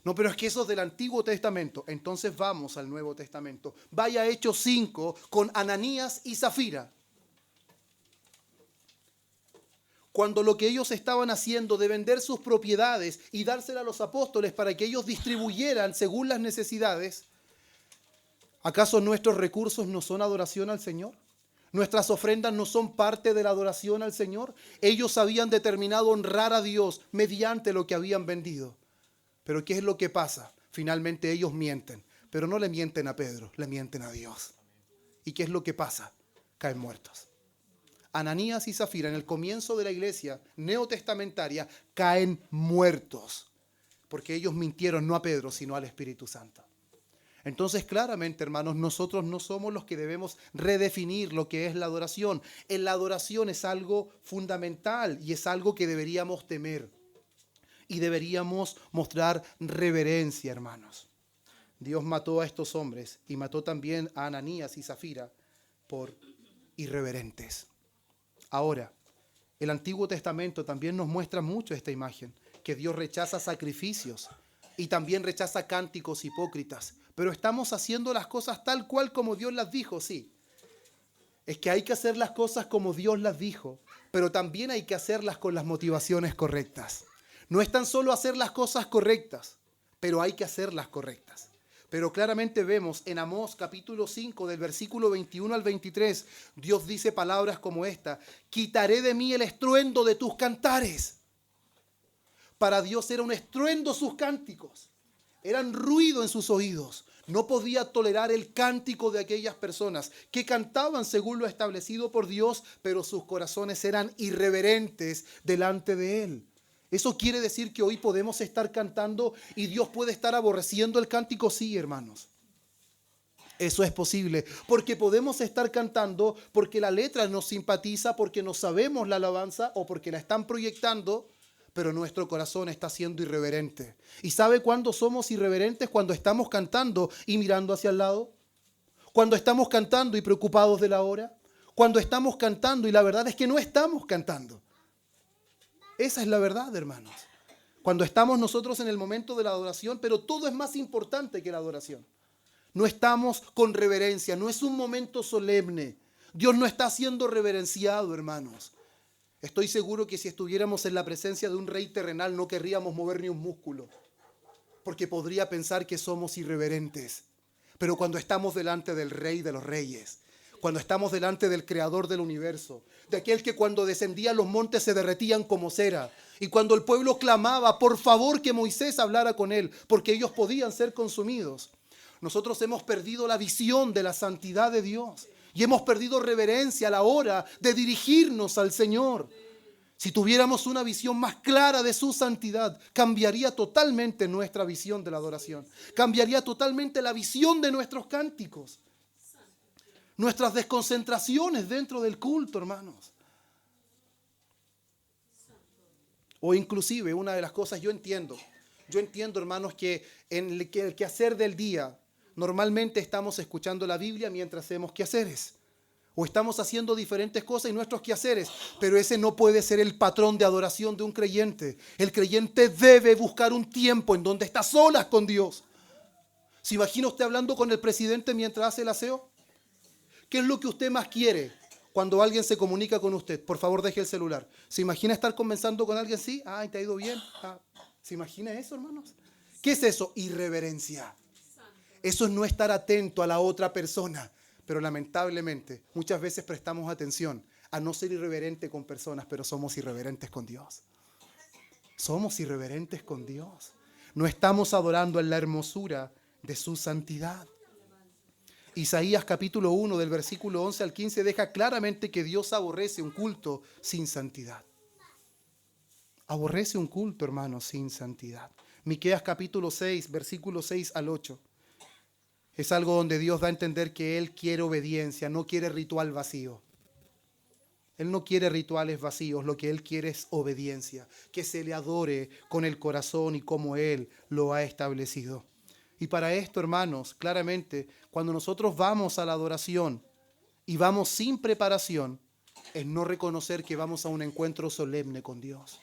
No, pero es que eso es del Antiguo Testamento. Entonces vamos al Nuevo Testamento. Vaya a Hechos 5 con Ananías y Zafira. Cuando lo que ellos estaban haciendo de vender sus propiedades y dárselas a los apóstoles para que ellos distribuyeran según las necesidades, ¿acaso nuestros recursos no son adoración al Señor? ¿Nuestras ofrendas no son parte de la adoración al Señor? Ellos habían determinado honrar a Dios mediante lo que habían vendido. Pero ¿qué es lo que pasa? Finalmente ellos mienten, pero no le mienten a Pedro, le mienten a Dios. ¿Y qué es lo que pasa? Caen muertos. Ananías y Zafira en el comienzo de la iglesia neotestamentaria caen muertos, porque ellos mintieron no a Pedro, sino al Espíritu Santo. Entonces, claramente, hermanos, nosotros no somos los que debemos redefinir lo que es la adoración. La adoración es algo fundamental y es algo que deberíamos temer y deberíamos mostrar reverencia, hermanos. Dios mató a estos hombres y mató también a Ananías y Zafira por irreverentes. Ahora, el Antiguo Testamento también nos muestra mucho esta imagen, que Dios rechaza sacrificios y también rechaza cánticos hipócritas. Pero estamos haciendo las cosas tal cual como Dios las dijo, sí. Es que hay que hacer las cosas como Dios las dijo, pero también hay que hacerlas con las motivaciones correctas. No es tan solo hacer las cosas correctas, pero hay que hacerlas correctas. Pero claramente vemos en Amós capítulo 5 del versículo 21 al 23, Dios dice palabras como esta: quitaré de mí el estruendo de tus cantares. Para Dios era un estruendo sus cánticos, eran ruido en sus oídos. No podía tolerar el cántico de aquellas personas que cantaban según lo establecido por Dios, pero sus corazones eran irreverentes delante de Él. ¿Eso quiere decir que hoy podemos estar cantando y Dios puede estar aborreciendo el cántico? Sí, hermanos. Eso es posible, porque podemos estar cantando porque la letra nos simpatiza, porque no sabemos la alabanza o porque la están proyectando, pero nuestro corazón está siendo irreverente. ¿Y sabe cuándo somos irreverentes? Cuando estamos cantando y mirando hacia el lado. Cuando estamos cantando y preocupados de la hora. Cuando estamos cantando y la verdad es que no estamos cantando. Esa es la verdad, hermanos. Cuando estamos nosotros en el momento de la adoración, pero todo es más importante que la adoración. No estamos con reverencia, no es un momento solemne. Dios no está siendo reverenciado, hermanos. Estoy seguro que si estuviéramos en la presencia de un rey terrenal no querríamos mover ni un músculo, porque podría pensar que somos irreverentes. Pero cuando estamos delante del Rey de los Reyes, cuando estamos delante del Creador del universo, de aquel que cuando descendía los montes se derretían como cera, y cuando el pueblo clamaba por favor que Moisés hablara con él, porque ellos podían ser consumidos, nosotros hemos perdido la visión de la santidad de Dios y hemos perdido reverencia a la hora de dirigirnos al Señor. Si tuviéramos una visión más clara de su santidad, cambiaría totalmente nuestra visión de la adoración. Cambiaría totalmente la visión de nuestros cánticos. Nuestras desconcentraciones dentro del culto, hermanos. O inclusive, una de las cosas, yo entiendo, hermanos, que en el quehacer del día, normalmente estamos escuchando la Biblia mientras hacemos quehaceres. O estamos haciendo diferentes cosas en nuestros quehaceres, pero ese no puede ser el patrón de adoración de un creyente. El creyente debe buscar un tiempo en donde está solas con Dios. ¿Se imagina usted hablando con el presidente mientras hace el aseo? ¿Qué es lo que usted más quiere cuando alguien se comunica con usted? Por favor, deje el celular. ¿Se imagina estar conversando con alguien así? Ay, ¿te ha ido bien? ¿Se imagina eso, hermanos? ¿Qué es eso? Irreverencia. Eso es no estar atento a la otra persona. Pero lamentablemente, muchas veces prestamos atención a no ser irreverente con personas, pero somos irreverentes con Dios. Somos irreverentes con Dios. No estamos adorando en la hermosura de su santidad. Isaías capítulo 1 del versículo 11 al 15 deja claramente que Dios aborrece un culto sin santidad. Aborrece un culto, hermano, sin santidad. Miqueas capítulo 6, versículo 6 al 8. Es algo donde Dios da a entender que Él quiere obediencia, no quiere ritual vacío. Él no quiere rituales vacíos, lo que Él quiere es obediencia, que se le adore con el corazón y como Él lo ha establecido. Y para esto, hermanos, claramente, cuando nosotros vamos a la adoración y vamos sin preparación, es no reconocer que vamos a un encuentro solemne con Dios.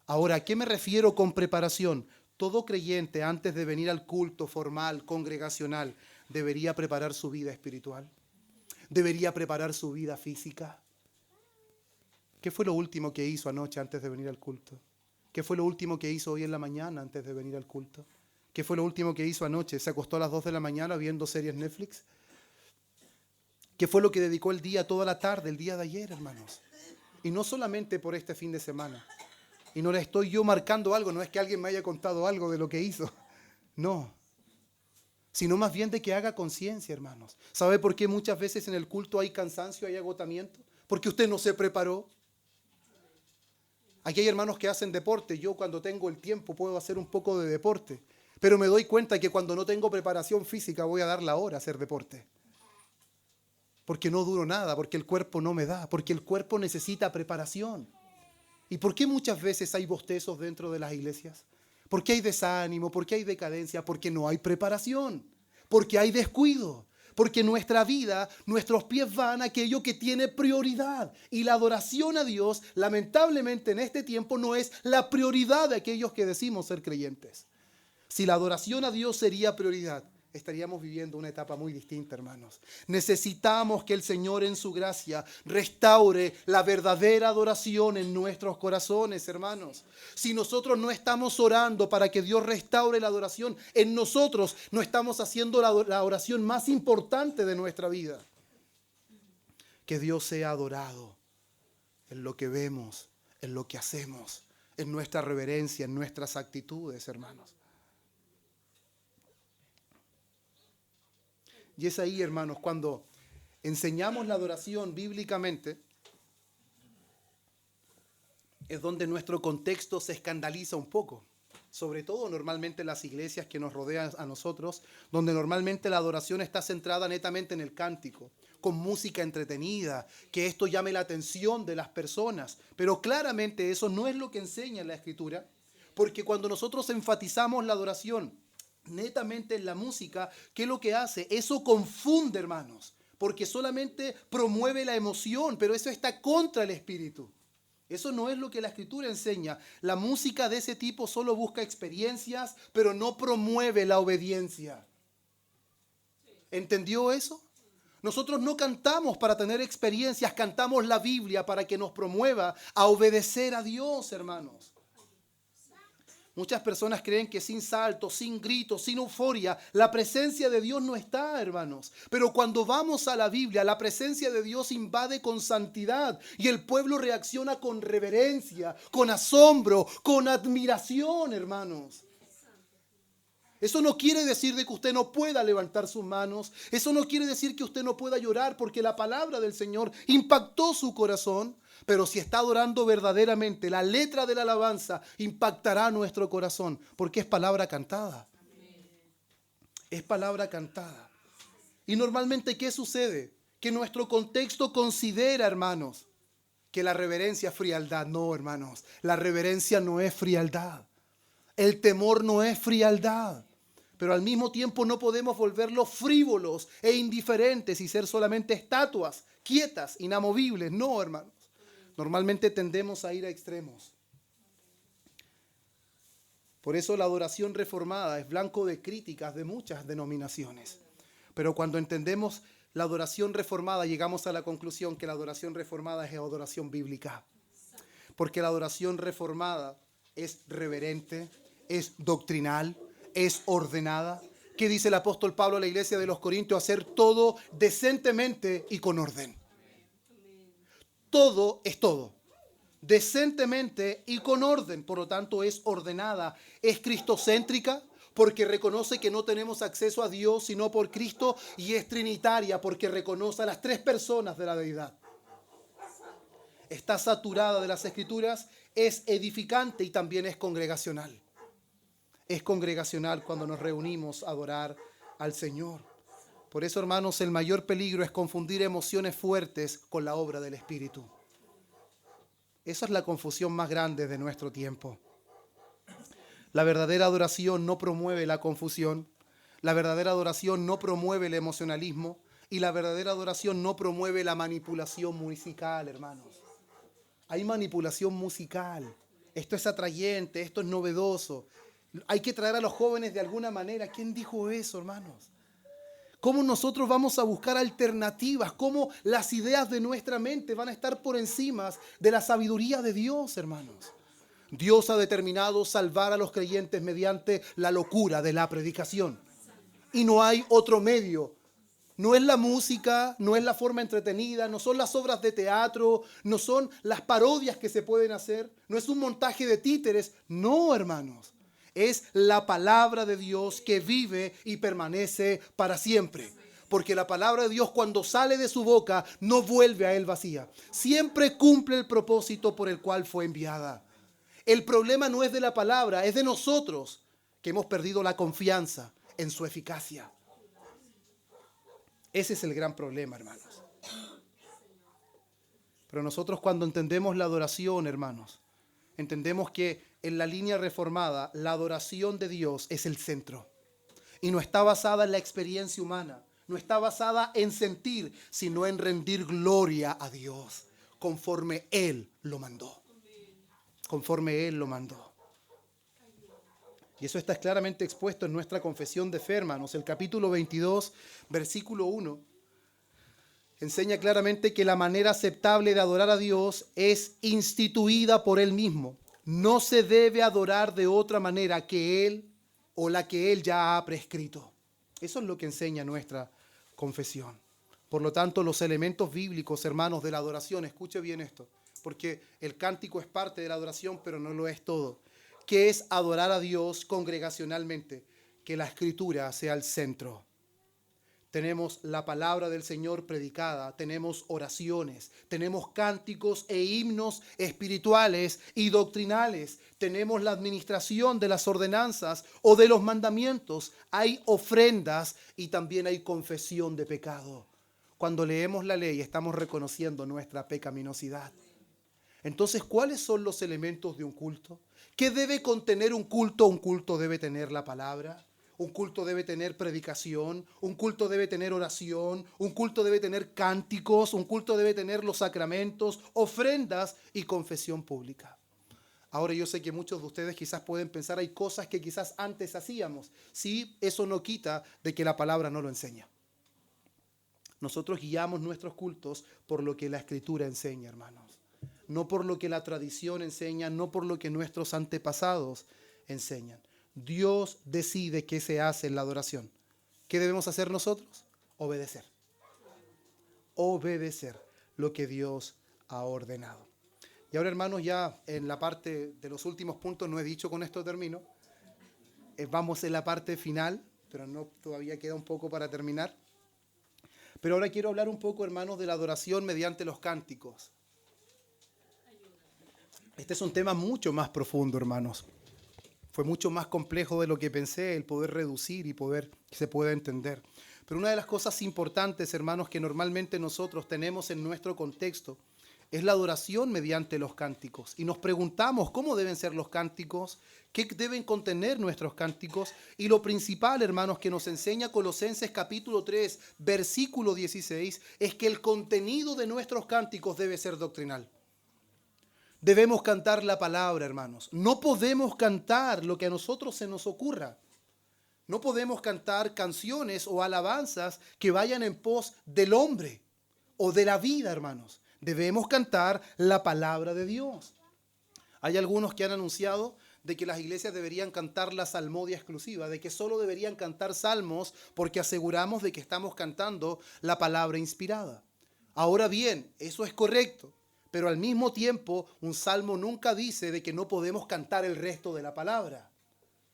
Ahora, ¿a qué me refiero con preparación? Todo creyente, antes de venir al culto formal, congregacional, debería preparar su vida espiritual. Debería preparar su vida física. ¿Qué fue lo último que hizo anoche antes de venir al culto? ¿Qué fue lo último que hizo hoy en la mañana antes de venir al culto? ¿Qué fue lo último que hizo anoche? ¿Se acostó a las 2 de la mañana viendo series Netflix? ¿Qué fue lo que dedicó el día, toda la tarde, el día de ayer, hermanos? Y no solamente por este fin de semana. Y no le estoy yo marcando algo, no es que alguien me haya contado algo de lo que hizo. No. Sino más bien de que haga conciencia, hermanos. ¿Sabe por qué muchas veces en el culto hay cansancio, hay agotamiento? Porque usted no se preparó. Aquí hay hermanos que hacen deporte. Yo cuando tengo el tiempo puedo hacer un poco de deporte. Pero me doy cuenta que cuando no tengo preparación física voy a dar la hora a hacer deporte. Porque no duro nada, porque el cuerpo no me da, porque el cuerpo necesita preparación. ¿Y por qué muchas veces hay bostezos dentro de las iglesias? ¿Por qué hay desánimo? ¿Por qué hay decadencia? Porque no hay preparación, porque hay descuido, porque nuestra vida, nuestros pies van a aquello que tiene prioridad. Y la adoración a Dios, lamentablemente en este tiempo, no es la prioridad de aquellos que decimos ser creyentes. Si la adoración a Dios sería prioridad, estaríamos viviendo una etapa muy distinta, hermanos. Necesitamos que el Señor en su gracia restaure la verdadera adoración en nuestros corazones, hermanos. Si nosotros no estamos orando para que Dios restaure la adoración en nosotros, no estamos haciendo la oración más importante de nuestra vida. Que Dios sea adorado en lo que vemos, en lo que hacemos, en nuestra reverencia, en nuestras actitudes, hermanos. Y es ahí, hermanos, cuando enseñamos la adoración bíblicamente, es donde nuestro contexto se escandaliza un poco. Sobre todo normalmente en las iglesias que nos rodean a nosotros, donde normalmente la adoración está centrada netamente en el cántico, con música entretenida, que esto llame la atención de las personas. Pero claramente eso no es lo que enseña la Escritura, porque cuando nosotros enfatizamos la adoración netamente en la música, ¿qué es lo que hace? Eso confunde, hermanos, porque solamente promueve la emoción, pero eso está contra el espíritu. Eso no es lo que la Escritura enseña. La música de ese tipo solo busca experiencias, pero no promueve la obediencia. ¿Entendió eso? Nosotros no cantamos para tener experiencias, cantamos la Biblia para que nos promueva a obedecer a Dios, hermanos. Muchas personas creen que sin saltos, sin gritos, sin euforia, la presencia de Dios no está, hermanos. Pero cuando vamos a la Biblia, la presencia de Dios invade con santidad y el pueblo reacciona con reverencia, con asombro, con admiración, hermanos. Eso no quiere decir de que usted no pueda levantar sus manos. Eso no quiere decir que usted no pueda llorar porque la palabra del Señor impactó su corazón. Pero si está adorando verdaderamente, la letra de la alabanza impactará nuestro corazón, porque es palabra cantada. Es palabra cantada. Y normalmente, ¿qué sucede? Que nuestro contexto considera, hermanos, que la reverencia es frialdad. No, hermanos, la reverencia no es frialdad. El temor no es frialdad. Pero al mismo tiempo no podemos volverlos frívolos e indiferentes y ser solamente estatuas quietas, inamovibles. No, hermanos. Normalmente tendemos a ir a extremos. Por eso la adoración reformada es blanco de críticas de muchas denominaciones. Pero cuando entendemos la adoración reformada, llegamos a la conclusión que la adoración reformada es adoración bíblica. Porque la adoración reformada es reverente, es doctrinal, es ordenada. ¿Qué dice el apóstol Pablo a la iglesia de los Corintios? Hacer todo decentemente y con orden. Todo es todo, decentemente y con orden, por lo tanto es ordenada, es cristocéntrica porque reconoce que no tenemos acceso a Dios sino por Cristo y es trinitaria porque reconoce a las tres personas de la deidad. Está saturada de las Escrituras, es edificante y también es congregacional. Es congregacional cuando nos reunimos a adorar al Señor. Por eso, hermanos, el mayor peligro es confundir emociones fuertes con la obra del Espíritu. Esa es la confusión más grande de nuestro tiempo. La verdadera adoración no promueve la confusión. La verdadera adoración no promueve el emocionalismo. Y la verdadera adoración no promueve la manipulación musical, hermanos. Hay manipulación musical. Esto es atrayente, esto es novedoso. Hay que traer a los jóvenes de alguna manera. ¿Quién dijo eso, hermanos? ¿Cómo nosotros vamos a buscar alternativas? ¿Cómo las ideas de nuestra mente van a estar por encima de la sabiduría de Dios, hermanos? Dios ha determinado salvar a los creyentes mediante la locura de la predicación. Y no hay otro medio. No es la música, no es la forma entretenida, no son las obras de teatro, no son las parodias que se pueden hacer, no es un montaje de títeres. No, hermanos. Es la palabra de Dios que vive y permanece para siempre. Porque la palabra de Dios cuando sale de su boca no vuelve a él vacía. Siempre cumple el propósito por el cual fue enviada. El problema no es de la palabra, es de nosotros que hemos perdido la confianza en su eficacia. Ese es el gran problema, hermanos. Pero nosotros cuando entendemos la adoración, hermanos, entendemos que en la línea reformada, la adoración de Dios es el centro. Y no está basada en la experiencia humana, no está basada en sentir, sino en rendir gloria a Dios, conforme Él lo mandó. Conforme Él lo mandó. Y eso está claramente expuesto en nuestra confesión de fe, hermanos. El capítulo 22, versículo 1, enseña claramente que la manera aceptable de adorar a Dios es instituida por Él mismo. No se debe adorar de otra manera que Él o la que Él ya ha prescrito. Eso es lo que enseña nuestra confesión. Por lo tanto, los elementos bíblicos, hermanos, de la adoración, escuche bien esto, porque el cántico es parte de la adoración, pero no lo es todo. ¿Qué es adorar a Dios congregacionalmente? Que la Escritura sea el centro. Tenemos la palabra del Señor predicada, tenemos oraciones, tenemos cánticos e himnos espirituales y doctrinales, tenemos la administración de las ordenanzas o de los mandamientos, hay ofrendas y también hay confesión de pecado. Cuando leemos la ley estamos reconociendo nuestra pecaminosidad. Entonces, ¿cuáles son los elementos de un culto? ¿Qué debe contener un culto? Un culto debe tener la palabra. Un culto debe tener predicación, un culto debe tener oración, un culto debe tener cánticos, un culto debe tener los sacramentos, ofrendas y confesión pública. Ahora yo sé que muchos de ustedes quizás pueden pensar, hay cosas que quizás antes hacíamos. Sí, eso no quita de que la palabra no lo enseña. Nosotros guiamos nuestros cultos por lo que la Escritura enseña, hermanos. No por lo que la tradición enseña, no por lo que nuestros antepasados enseñan. Dios decide qué se hace en la adoración. ¿Qué debemos hacer nosotros? Obedecer. Obedecer lo que Dios ha ordenado. Y ahora, hermanos, ya en la parte de los últimos puntos, no he dicho, con esto termino. Vamos en la parte final, pero no, todavía queda un poco para terminar. Pero ahora quiero hablar un poco, hermanos, de la adoración mediante los cánticos. Este es un tema mucho más profundo, hermanos. Fue mucho más complejo de lo que pensé el poder reducir y que se pueda entender. Pero una de las cosas importantes, hermanos, que normalmente nosotros tenemos en nuestro contexto es la adoración mediante los cánticos. Y nos preguntamos cómo deben ser los cánticos, qué deben contener nuestros cánticos. Y lo principal, hermanos, que nos enseña Colosenses capítulo 3, versículo 16, es que el contenido de nuestros cánticos debe ser doctrinal. Debemos cantar la palabra, hermanos. No podemos cantar lo que a nosotros se nos ocurra. No podemos cantar canciones o alabanzas que vayan en pos del hombre o de la vida, hermanos. Debemos cantar la palabra de Dios. Hay algunos que han anunciado de que las iglesias deberían cantar la salmodia exclusiva, de que solo deberían cantar salmos porque aseguramos de que estamos cantando la palabra inspirada. Ahora bien, eso es correcto. Pero al mismo tiempo, un salmo nunca dice de que no podemos cantar el resto de la palabra,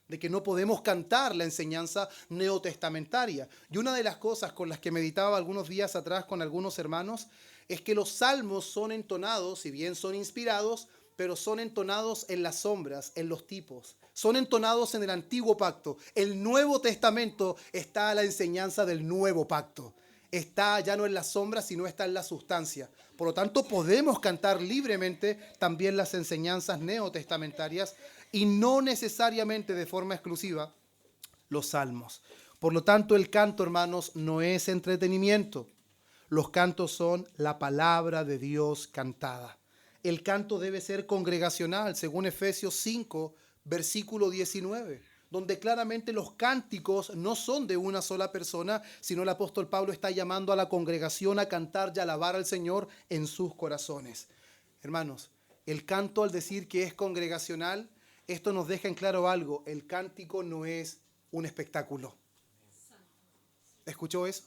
de que no podemos cantar la enseñanza neotestamentaria. Y una de las cosas con las que meditaba algunos días atrás con algunos hermanos es que los salmos son entonados, si bien son inspirados, pero son entonados en las sombras, en los tipos. Son entonados en el antiguo pacto. El Nuevo Testamento está a la enseñanza del nuevo pacto. Está ya no en las sombras, sino está en la sustancia. Por lo tanto, podemos cantar libremente también las enseñanzas neotestamentarias y no necesariamente de forma exclusiva los salmos. Por lo tanto, el canto, hermanos, no es entretenimiento. Los cantos son la palabra de Dios cantada. El canto debe ser congregacional, según Efesios 5, versículo 19. Donde claramente los cánticos no son de una sola persona, sino el apóstol Pablo está llamando a la congregación a cantar y alabar al Señor en sus corazones. Hermanos, el canto, al decir que es congregacional, esto nos deja en claro algo: el cántico no es un espectáculo. ¿Escuchó eso?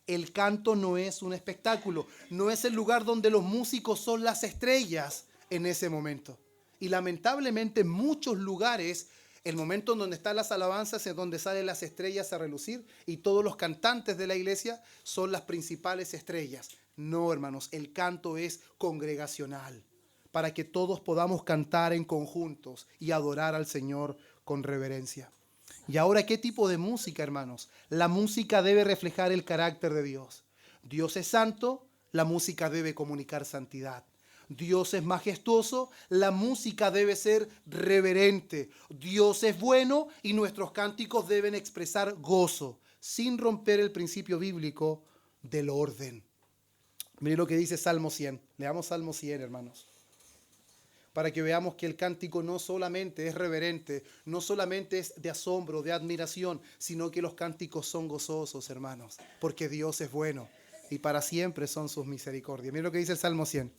El canto no es un espectáculo, no es el lugar donde los músicos son las estrellas en ese momento. Y lamentablemente en muchos lugares, el momento en donde están las alabanzas es donde salen las estrellas a relucir y todos los cantantes de la iglesia son las principales estrellas. No, hermanos, el canto es congregacional, para que todos podamos cantar en conjuntos y adorar al Señor con reverencia. Y ahora, ¿qué tipo de música, hermanos? La música debe reflejar el carácter de Dios. Dios es santo, la música debe comunicar santidad. Dios es majestuoso, la música debe ser reverente. Dios es bueno y nuestros cánticos deben expresar gozo, sin romper el principio bíblico del orden. Mire lo que dice Salmo 100. Leamos Salmo 100, hermanos. Para que veamos que el cántico no solamente es reverente, no solamente es de asombro, de admiración, sino que los cánticos son gozosos, hermanos, porque Dios es bueno y para siempre son sus misericordias. Mira lo que dice el Salmo 100.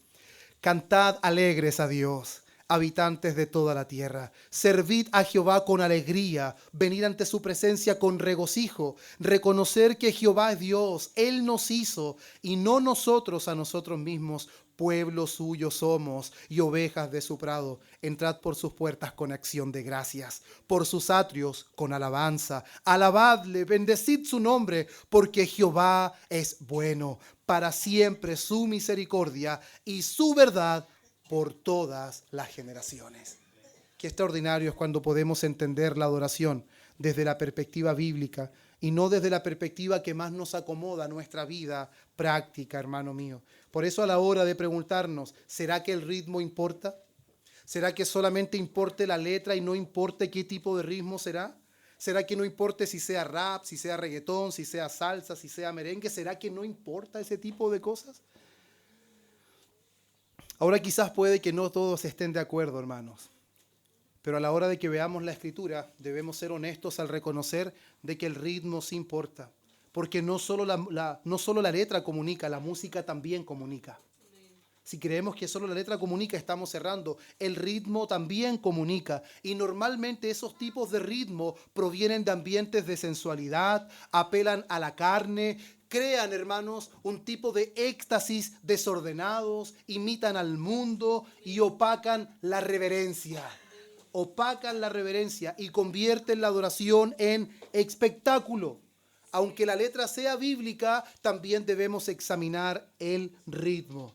Cantad alegres a Dios, habitantes de toda la tierra. Servid a Jehová con alegría, venid ante su presencia con regocijo. Reconocer que Jehová es Dios, Él nos hizo y no nosotros a nosotros mismos. Pueblo suyo somos y ovejas de su prado. Entrad por sus puertas con acción de gracias, por sus atrios con alabanza. Alabadle, bendecid su nombre, porque Jehová es bueno. Para siempre su misericordia y su verdad por todas las generaciones. Qué extraordinario es cuando podemos entender la adoración desde la perspectiva bíblica y no desde la perspectiva que más nos acomoda a nuestra vida práctica, hermano mío. Por eso a la hora de preguntarnos, ¿será que el ritmo importa? ¿Será que solamente importe la letra y no importe qué tipo de ritmo será? ¿Será que no importe si sea rap, si sea reggaetón, si sea salsa, si sea merengue? ¿Será que no importa ese tipo de cosas? Ahora quizás puede que no todos estén de acuerdo, hermanos. Pero a la hora de que veamos la Escritura, debemos ser honestos al reconocer de que el ritmo sí importa. Porque no solo la letra comunica, la música también comunica. Si creemos que solo la letra comunica, estamos cerrando. El ritmo también comunica. Y normalmente esos tipos de ritmo provienen de ambientes de sensualidad, apelan a la carne, crean, hermanos, un tipo de éxtasis desordenados, imitan al mundo y opacan la reverencia. Opacan la reverencia y convierten la adoración en espectáculo. Aunque la letra sea bíblica, también debemos examinar el ritmo.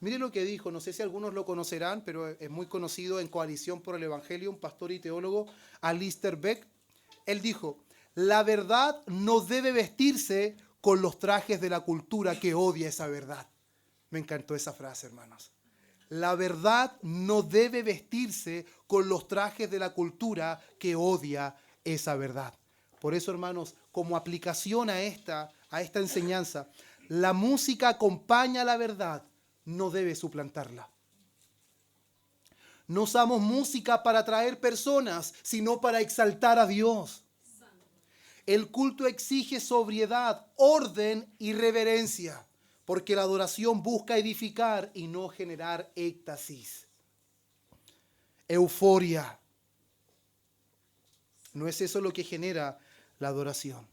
Mire lo que dijo, no sé si algunos lo conocerán, pero es muy conocido en Coalición por el Evangelio, un pastor y teólogo, Alistair Beck. Él dijo, la verdad no debe vestirse con los trajes de la cultura que odia esa verdad. Me encantó esa frase, hermanos. La verdad no debe vestirse con los trajes de la cultura que odia esa verdad. Por eso, hermanos, como aplicación a esta enseñanza, la música acompaña la verdad, no debe suplantarla. No usamos música para atraer personas, sino para exaltar a Dios. El culto exige sobriedad, orden y reverencia, porque la adoración busca edificar y no generar éxtasis, euforia. No es eso lo que genera la adoración.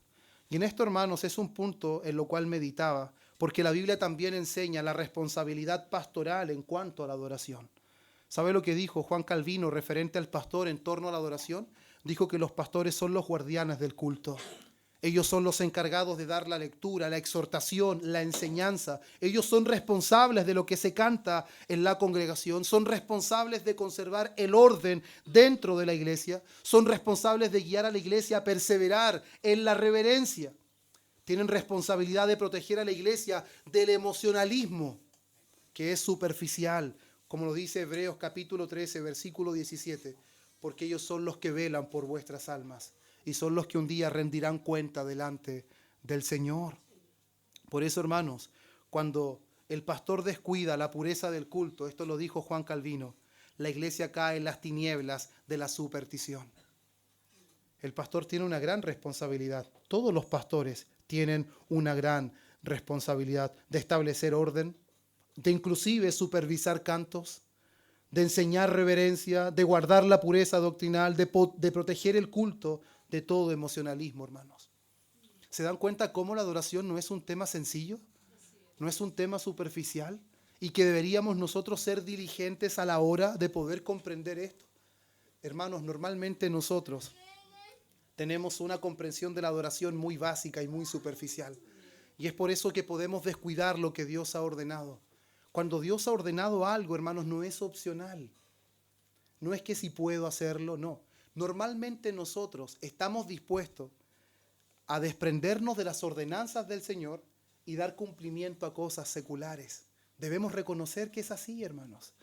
Y en esto, hermanos, es un punto en lo cual meditaba, porque la Biblia también enseña la responsabilidad pastoral en cuanto a la adoración. ¿Sabe lo que dijo Juan Calvino referente al pastor en torno a la adoración? Dijo que los pastores son los guardianes del culto. Ellos son los encargados de dar la lectura, la exhortación, la enseñanza. Ellos son responsables de lo que se canta en la congregación. Son responsables de conservar el orden dentro de la iglesia. Son responsables de guiar a la iglesia a perseverar en la reverencia. Tienen responsabilidad de proteger a la iglesia del emocionalismo, que es superficial, como lo dice Hebreos capítulo 13, versículo 17, porque ellos son los que velan por vuestras almas y son los que un día rendirán cuenta delante del Señor. Por eso, hermanos, cuando el pastor descuida la pureza del culto, esto lo dijo Juan Calvino, la iglesia cae en las tinieblas de la superstición. El pastor tiene una gran responsabilidad. Todos los pastores tienen una gran responsabilidad de establecer orden, de inclusive supervisar cantos, de enseñar reverencia, de guardar la pureza doctrinal, de proteger el culto de todo emocionalismo, hermanos. ¿Se dan cuenta cómo la adoración no es un tema sencillo? ¿No es un tema superficial? Y que deberíamos nosotros ser diligentes a la hora de poder comprender esto. Hermanos, normalmente nosotros tenemos una comprensión de la adoración muy básica y muy superficial. Y es por eso que podemos descuidar lo que Dios ha ordenado. Cuando Dios ha ordenado algo, hermanos, no es opcional. No es que si puedo hacerlo, no. Normalmente nosotros estamos dispuestos a desprendernos de las ordenanzas del Señor y dar cumplimiento a cosas seculares. Debemos reconocer que es así, hermanos.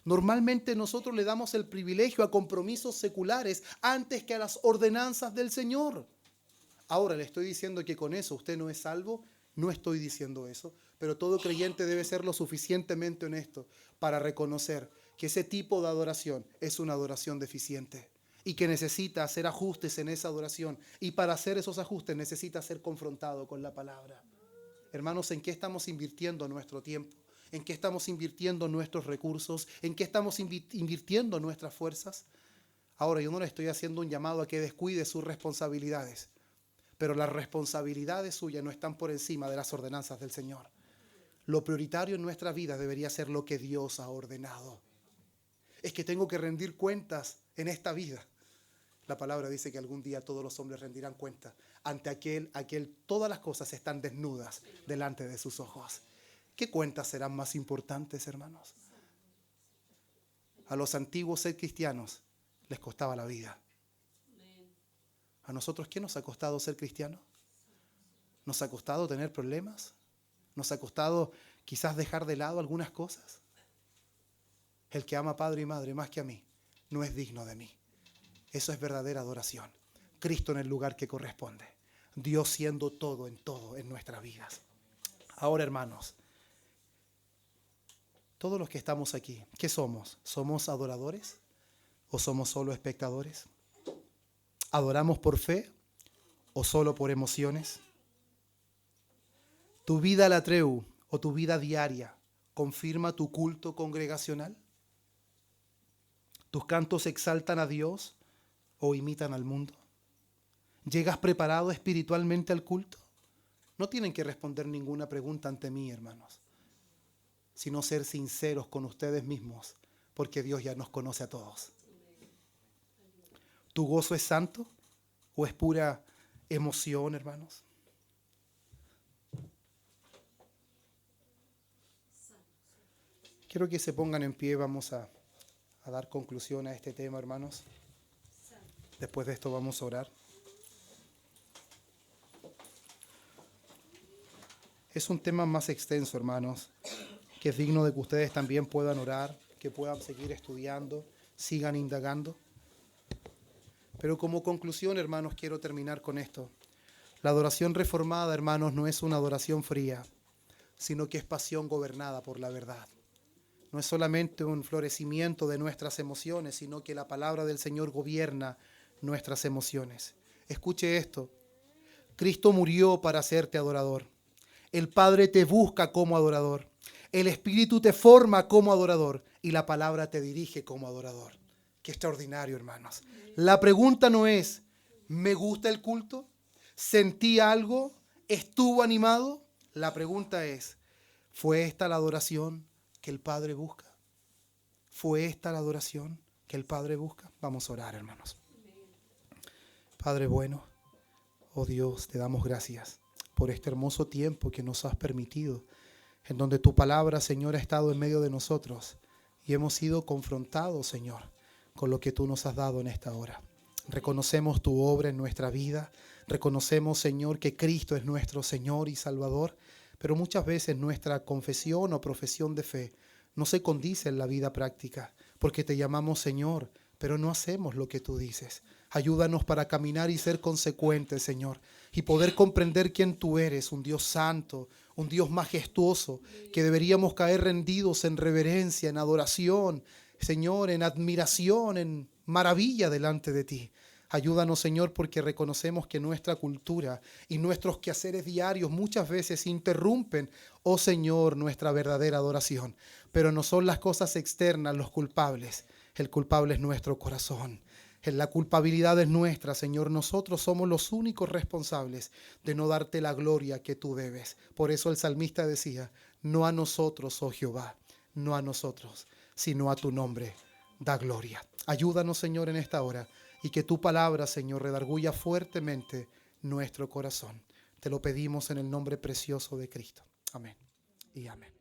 Normalmente nosotros le damos el privilegio a compromisos seculares antes que a las ordenanzas del Señor. Ahora le estoy diciendo que con eso usted no es salvo, no estoy diciendo eso, pero todo creyente debe ser lo suficientemente honesto para reconocer que ese tipo de adoración es una adoración deficiente y que necesita hacer ajustes en esa adoración, y para hacer esos ajustes necesita ser confrontado con la palabra. Hermanos, ¿en qué estamos invirtiendo nuestro tiempo? ¿En qué estamos invirtiendo nuestros recursos? ¿En qué estamos invirtiendo nuestras fuerzas? Ahora, yo no le estoy haciendo un llamado a que descuide sus responsabilidades, pero las responsabilidades suyas no están por encima de las ordenanzas del Señor. Lo prioritario en nuestra vida debería ser lo que Dios ha ordenado. Es que tengo que rendir cuentas en esta vida. La palabra dice que algún día todos los hombres rendirán cuenta ante aquel todas las cosas están desnudas delante de sus ojos. ¿Qué cuentas serán más importantes, hermanos? A los antiguos ser cristianos les costaba la vida. ¿A nosotros qué nos ha costado ser cristianos? ¿Nos ha costado tener problemas? ¿Nos ha costado quizás dejar de lado algunas cosas? El que ama a padre y madre más que a mí no es digno de mí. Eso es verdadera adoración. Cristo en el lugar que corresponde. Dios siendo todo en nuestras vidas. Ahora, hermanos, todos los que estamos aquí, ¿qué somos? ¿Somos adoradores o somos solo espectadores? ¿Adoramos por fe o solo por emociones? ¿Tu vida la treu o tu vida diaria confirma tu culto congregacional? ¿Tus cantos exaltan a Dios o imitan al mundo? ¿Llegas preparado espiritualmente al culto? No tienen que responder ninguna pregunta ante mí, hermanos, sino ser sinceros con ustedes mismos, porque Dios ya nos conoce a todos. ¿Tu gozo es santo o es pura emoción, hermanos? Quiero que se pongan en pie, vamos a dar conclusión a este tema, hermanos. Después de esto vamos a orar. Es un tema más extenso, hermanos, que es digno de que ustedes también puedan orar, que puedan seguir estudiando, sigan indagando. Pero como conclusión, hermanos, quiero terminar con esto. La adoración reformada, hermanos, no es una adoración fría, sino que es pasión gobernada por la verdad. No es solamente un florecimiento de nuestras emociones, sino que la palabra del Señor gobierna nuestras emociones. Escuche esto. Cristo murió para hacerte adorador. El Padre te busca como adorador. El Espíritu te forma como adorador y la palabra te dirige como adorador. Qué extraordinario, hermanos. La pregunta no es, ¿me gusta el culto? ¿Sentí algo? ¿Estuvo animado? La pregunta es, ¿fue esta la adoración que el Padre busca? ¿Fue esta la adoración que el Padre busca? Vamos a orar, hermanos. Padre bueno, oh Dios, te damos gracias por este hermoso tiempo que nos has permitido, en donde tu palabra, Señor, ha estado en medio de nosotros y hemos sido confrontados, Señor, con lo que tú nos has dado en esta hora. Reconocemos tu obra en nuestra vida, reconocemos, Señor, que Cristo es nuestro Señor y Salvador, pero muchas veces nuestra confesión o profesión de fe no se condice en la vida práctica, porque te llamamos Señor, pero no hacemos lo que tú dices. Ayúdanos para caminar y ser consecuentes, Señor, y poder comprender quién tú eres, un Dios santo, un Dios majestuoso, que deberíamos caer rendidos en reverencia, en adoración, Señor, en admiración, en maravilla delante de ti. Ayúdanos, Señor, porque reconocemos que nuestra cultura y nuestros quehaceres diarios muchas veces interrumpen, oh Señor, nuestra verdadera adoración. Pero no son las cosas externas los culpables. El culpable es nuestro corazón. La culpabilidad es nuestra, Señor. Nosotros somos los únicos responsables de no darte la gloria que tú debes. Por eso el salmista decía, no a nosotros, oh Jehová, no a nosotros, sino a tu nombre da gloria. Ayúdanos, Señor, en esta hora y que tu palabra, Señor, redarguya fuertemente nuestro corazón. Te lo pedimos en el nombre precioso de Cristo. Amén y amén.